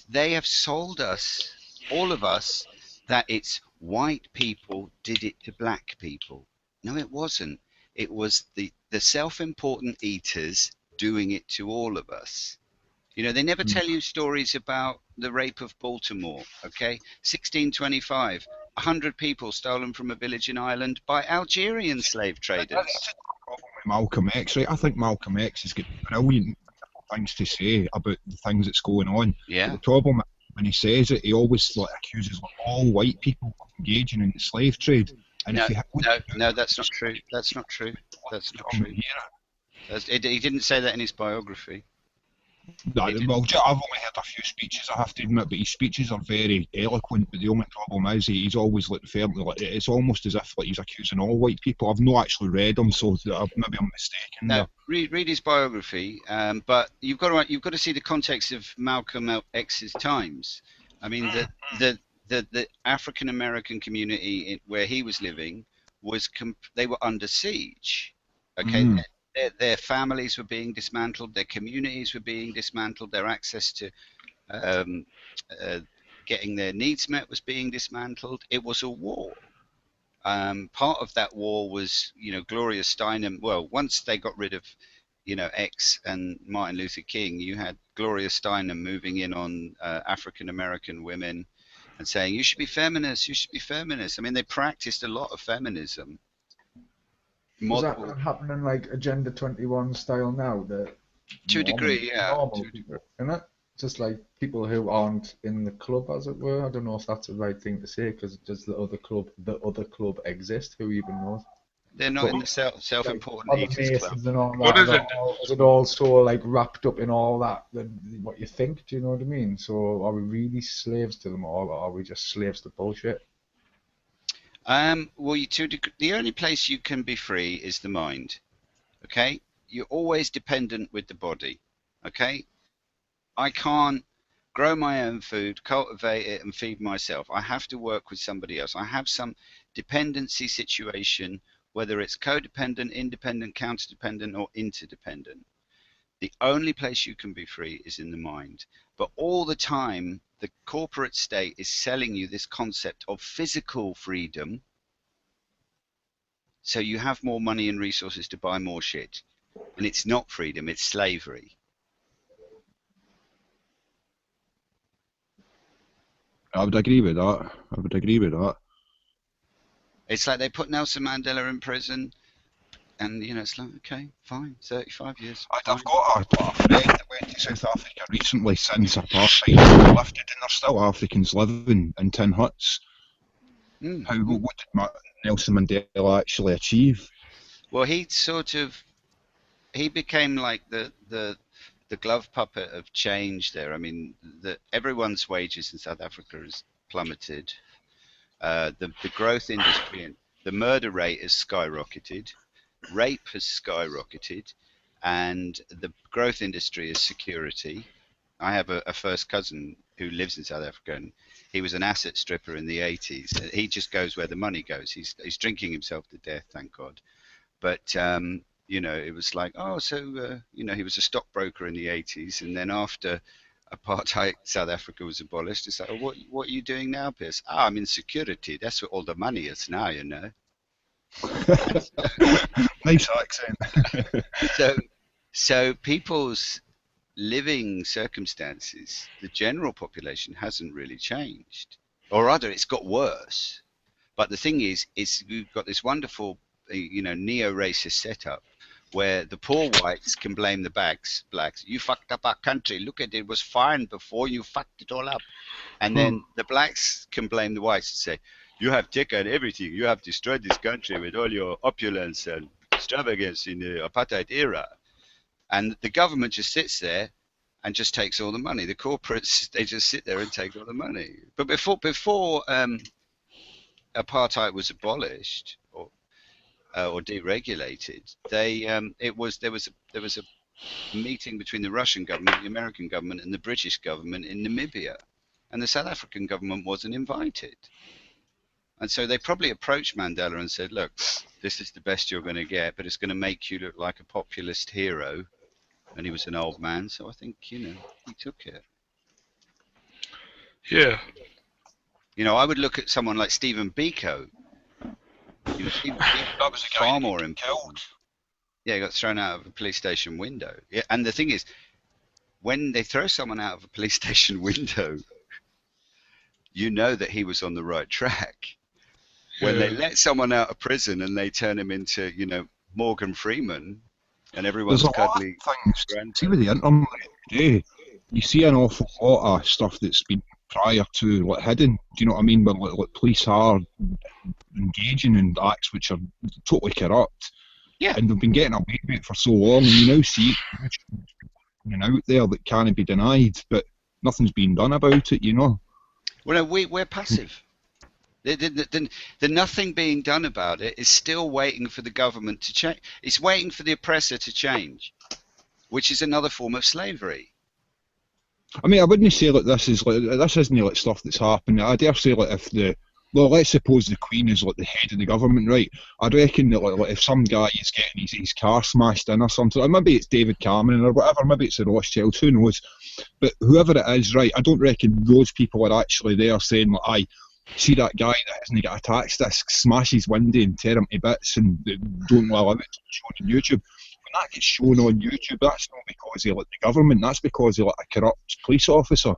they have sold us, all of us, that it's white people did it to black people. No, it wasn't. It was the self-important eaters doing it to all of us. They never tell you stories about the rape of Baltimore, okay? 1625, 100 people stolen from a village in Ireland by Algerian slave traders. Malcolm X, right? I think Malcolm X has got brilliant things to say about the things that's going on. Yeah. But the problem, when he says it, he always accuses all white people of engaging in the slave trade. And no, that's not true. That's not true. That's not true. He didn't say that in his biography. No, well, I've only heard a few speeches, I have to admit, but his speeches are very eloquent. But the only problem is he's always fairly it's almost as if he's accusing all white people. I've not actually read them, so maybe I'm mistaken. No, read his biography, but you've got to see the context of Malcolm X's times. I mean, the African American community where he was living they were under siege. Okay. Their families were being dismantled, their communities were being dismantled, their access to getting their needs met was being dismantled. It was a war. Part of that war was, Gloria Steinem. Well, once they got rid of, X and Martin Luther King, you had Gloria Steinem moving in on African American women. and saying, you should be feminist, you should be feminist. I mean, they practiced a lot of feminism. Is that happening like Agenda 21 style now? To a degree, yeah. Normal people, isn't it? Just like people who aren't in the club, as it were. I don't know if that's the right thing to say, because does the other club exist? Who even knows? They're not in the self-important eaters club. What is it? Is it all so like wrapped up in all that than what you think? Do you know what I mean? So are we really slaves to them, or are we just slaves to bullshit? Well, the only place you can be free is the mind. Okay, you're always dependent with the body. Okay, I can't grow my own food, cultivate it, and feed myself. I have to work with somebody else. I have some dependency situation, whether it's codependent, independent, counterdependent, or interdependent. The only place you can be free is in the mind. But all the time, the corporate state is selling you this concept of physical freedom, so you have more money and resources to buy more shit. And it's not freedom, it's slavery. I would agree with that. It's like they put Nelson Mandela in prison, and you know, it's like, okay, fine, 35 years. I've got a friend that went to South Africa recently since apartheid was lifted, and there's still Africans living in tin huts. What did Nelson Mandela actually achieve? Well, he became like the glove puppet of change there. I mean, everyone's wages in South Africa has plummeted. The growth industry and the murder rate has skyrocketed. Rape has skyrocketed, and the growth industry is security. I have a first cousin who lives in South Africa, and he was an asset stripper in the 80s. He just goes where the money goes. He's drinking himself to death, thank God. But you know, it was like, oh, so you know, he was a stockbroker in the 80s, and then after apartheid South Africa was abolished, it's like, oh, what are you doing now, Pierce? Ah, I'm in security. That's where all the money is now, you know. Nice accent. So people's living circumstances, the general population hasn't really changed, or rather, it's got worse. But the thing is we've got this wonderful, you know, neo-racist setup where the poor whites can blame the blacks. You fucked up our country. Look at it, it was fine before you fucked it all up. And then the blacks can blame the whites and say, you have taken everything. You have destroyed this country with all your opulence and extravagance in the apartheid era. And the government just sits there and just takes all the money. The corporates, they just sit there and take all the money. But before apartheid was abolished or deregulated, there was a meeting between the Russian government, the American government, and the British government in Namibia, and the South African government wasn't invited. And so they probably approached Mandela and said, look, this is the best you're going to get, but it's going to make you look like a populist hero. And he was an old man, so I think, you know, he took it. Yeah. You know, I would look at someone like Stephen Biko. You know, Stephen Biko was far more important. Yeah, he got thrown out of a police station window. Yeah, and the thing is, when they throw someone out of a police station window, you know that he was on the right track. When they let someone out of prison and they turn him into, you know, Morgan Freeman, and everyone's cuddly. See with the internet today, you see an awful lot of stuff that's been prior to like hidden. Do you know what I mean? Where like police are engaging in acts which are totally corrupt. Yeah. And they've been getting away with it for so long, and you now see it out there that can't be denied, but nothing's been done about it. You know. Well, no, we're passive. The nothing being done about it is still waiting for the government to change. It's waiting for the oppressor to change, which is another form of slavery. I mean, I wouldn't say like this isn't like stuff that's happening. I dare say like let's suppose the Queen is like the head of the government, right? I reckon that like if some guy is getting his car smashed in or something, or maybe it's David Cameron or whatever, maybe it's the Rothschilds, who knows? But whoever it is, right? I don't reckon those people are actually there saying like, aye, see that guy that hasn't got a tax disc, smash his window and tear him to bits and don't allow it shown on YouTube. When that gets shown on YouTube, that's not because they like the government, that's because they like a corrupt police officer.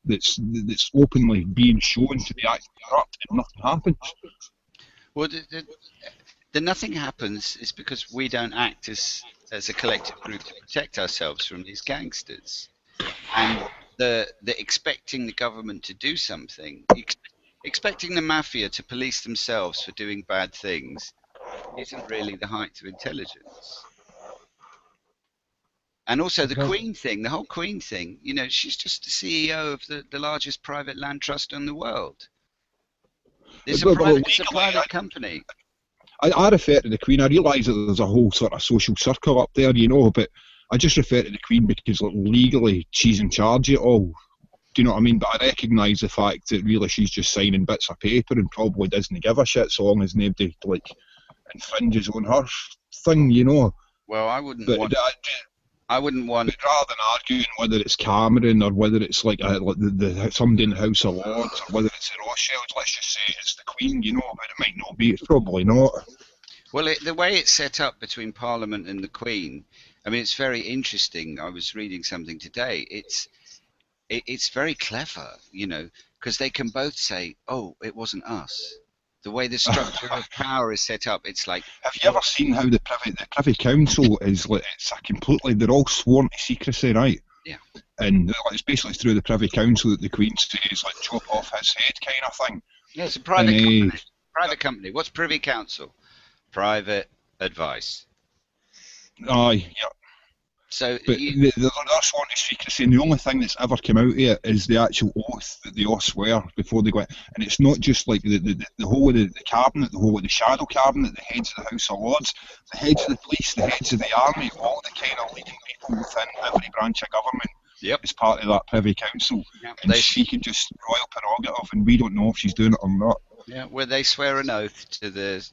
that's openly being shown to be actually corrupt, and nothing happens. Well, the nothing happens is because we don't act as a collective group to protect ourselves from these gangsters, and the expecting the government to do something, expecting the mafia to police themselves for doing bad things, isn't really the height of intelligence. And also the Queen thing, the whole Queen thing, you know, she's just the CEO of the largest private land trust in the world. It's a private company. I refer to the Queen. I realise that there's a whole sort of social circle up there, you know, but I just refer to the Queen because, like, legally she's in charge of it all. Do you know what I mean? But I recognise the fact that really she's just signing bits of paper and probably doesn't give a shit so long as nobody, like, infringes on her thing, you know. Well, I wouldn't want. But rather than arguing whether it's Cameron or whether it's like somebody in the House of Lords or whether it's the Rothschilds, let's just say it's the Queen, you know, but it might not be. It's probably not. Well, the way it's set up between Parliament and the Queen, I mean, it's very interesting. I was reading something today. It's very clever, you know, because they can both say, "Oh, it wasn't us." The way the structure of power is set up, it's like. Have you ever seen how the Privy Council is? Like, it's a completely. They're all sworn to secrecy, right? Yeah. And it's basically through the Privy Council that the Queen says, like, chop off his head, kind of thing. Yeah, it's a private company. Private company. What's Privy Council? Private advice. Aye, yeah. So, but they're sworn to secrecy, and the only thing that's ever come out of it is the actual oath that they all swear before they go out. And it's not just like the whole of the cabinet, the whole of the shadow cabinet, the heads of the House of Lords, the heads of the police, the heads of the army, all the kind of leading people within every branch of government. Yep. Is part of that Privy Council. Yep. And she can just royal prerogative, and we don't know if she's doing it or not. Yeah, where they swear an oath to the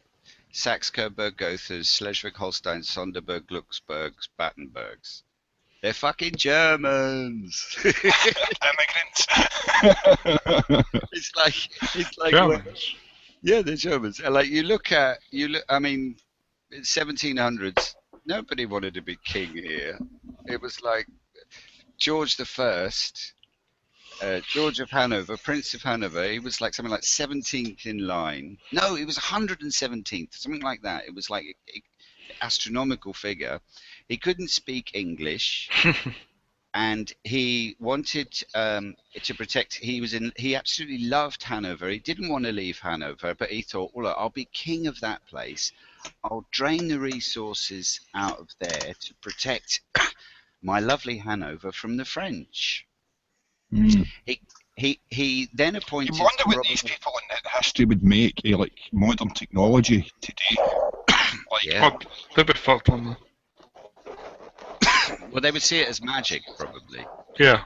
Saxe-Coburg Gothas, Schleswig-Holstein, Sonderburg, Glücksburgs, Battenbergs. They're fucking Germans. Immigrants. It's like Germans. Yeah, they're Germans. And like you look, I mean, in 1700s, nobody wanted to be king here. It was like George I, George of Hanover, Prince of Hanover. He was like something like 17th in line. No, he was 117th, something like that. It was like an astronomical figure. He couldn't speak English, and he wanted to protect. He absolutely loved Hanover. He didn't want to leave Hanover, but he thought, well, look, I'll be king of that place. I'll drain the resources out of there to protect my lovely Hanover from the French. Mm. He then appointed. You wonder what these people in history would make like modern technology today. Like, yeah. Oh, they'd be fucked on that. Well, they would see it as magic, probably. Yeah.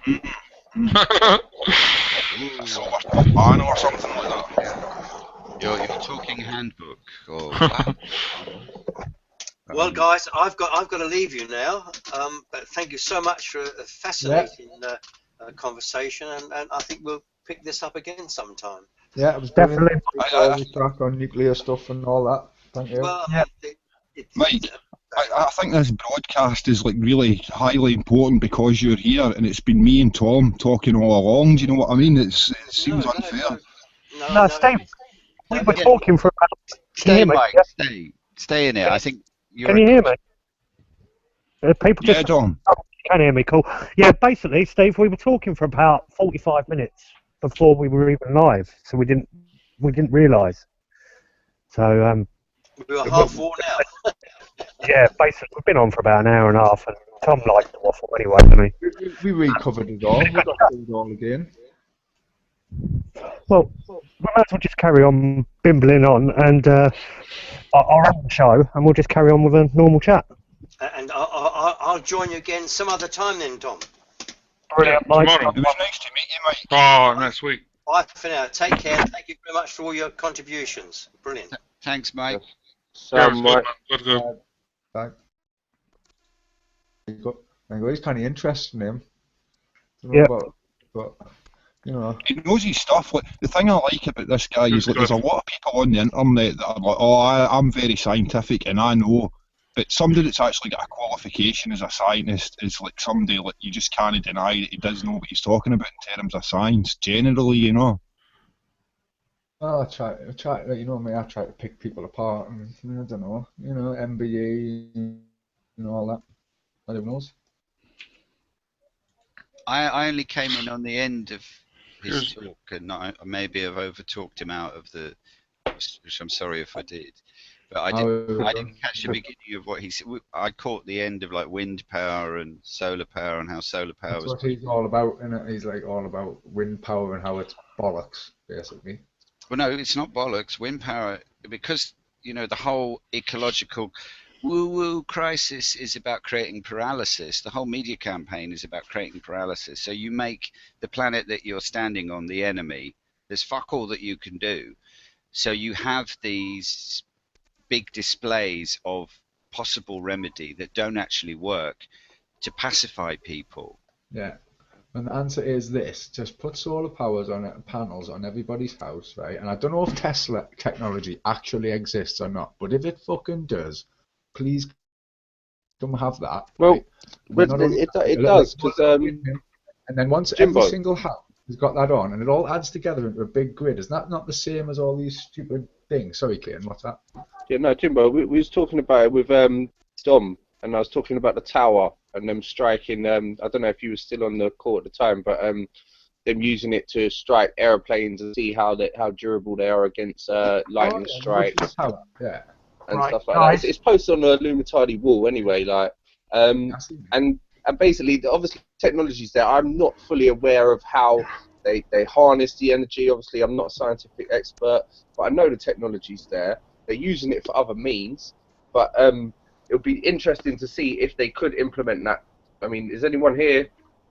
A silver piano or something like that. Yeah. Your talking handbook. Or, wow. Well, guys, I've got to leave you now. But thank you so much for a fascinating conversation, and I think we'll pick this up again sometime. Yeah, it was definitely track on nuclear stuff and all that. Thank you. Well, yeah. Mike, I think this broadcast is like really highly important because you're here, and it's been me and Tom talking all along. Do you know what I mean? It seems unfair. No, Steve, we were talking for about. Stay, Mike. Stay in here. I think. Can you hear me? People just. Yeah, Tom. Can hear me, cool. Yeah, basically, Steve, we were talking for about 45 minutes before we were even live, so we didn't realise. So we were half full now. Yeah, basically, we've been on for about an hour and a half, and Tom likes to waffle anyway, doesn't he? We recovered it all. We got through it all again. Well, we might as well just carry on bimbling on and our own show, and we'll just carry on with a normal chat. And I'll join you again some other time then, Tom. Brilliant, Mike. Tomorrow. It was nice to meet you, Mike. Oh, next week. Bye for now. Take care. Thank you very much for all your contributions. Brilliant. Thanks, Mike. Yeah, good. Bye. He's kind of interesting, him. Yeah. But you know. He knows his stuff. Like, the thing I like about this guy is like, there's a lot of people on the internet that are like, oh, I'm very scientific and I know But somebody that's actually got a qualification as a scientist is like somebody like you just can't deny that he does know what he's talking about in terms of science, generally, you know. Well, I try, you know me, I try to pick people apart, and I don't know, you know, MBE, and all that. Who knows? I only came in on the end of his talk, and I maybe have over-talked him out of the, which I'm sorry if I did. But I didn't catch the beginning of what he said. I caught the end of like wind power and solar power and how solar power That's was. what he's all about, innit? He's like all about wind power and how it's bollocks, basically. Well, no, it's not bollocks. Wind power, because you know the whole ecological woo-woo crisis is about creating paralysis. The whole media campaign is about creating paralysis. So you make the planet that you're standing on the enemy. There's fuck all that you can do. So you have these big displays of possible remedy that don't actually work to pacify people. Yeah. And the answer is this: just put solar powers on it, panels on everybody's house, right? And I don't know if Tesla technology actually exists or not, but if it fucking does, please come have that. Well, right? it does, because and then once Jimbo, every single house has got that on, and it all adds together into a big grid, is that not the same as all these stupid things? Sorry, Clayton, what's that? Yeah, no, Jimbo, we was talking about it with Dom, and I was talking about the tower and them striking. I don't know if you were still on the call at the time, but them using it to strike aeroplanes and see how durable they are against lightning strikes. Yeah. And stuff like that. It's posted on the Lumitati wall anyway, like, and basically, obviously, technology's there. I'm not fully aware of how they harness the energy. Obviously, I'm not a scientific expert, but I know the technology's there. They're using it for other means, but it would be interesting to see if they could implement that. I mean, is anyone here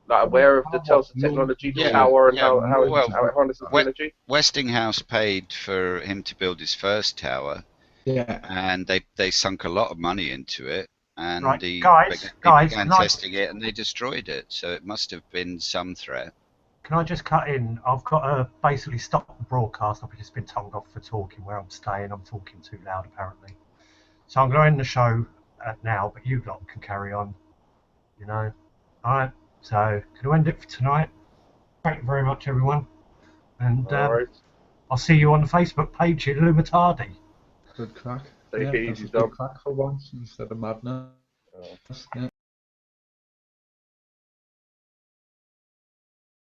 like aware of the Tesla technology, the tower, and how it harnesses the energy? Westinghouse paid for him to build his first tower. Yeah. And they sunk a lot of money into it, and they began testing it, and they destroyed it. So it must have been some threat. Can I just cut in? I've got to basically stop the broadcast. I've just been told off for talking where I'm staying. I'm talking too loud, apparently. So I'm going to end the show now, but you lot can carry on, you know. All right, so can I end it for tonight? Thank you very much, everyone. And I'll see you on the Facebook page, Illumitati. Good crack. Take it easy, Good crack for once instead of madness. Yeah.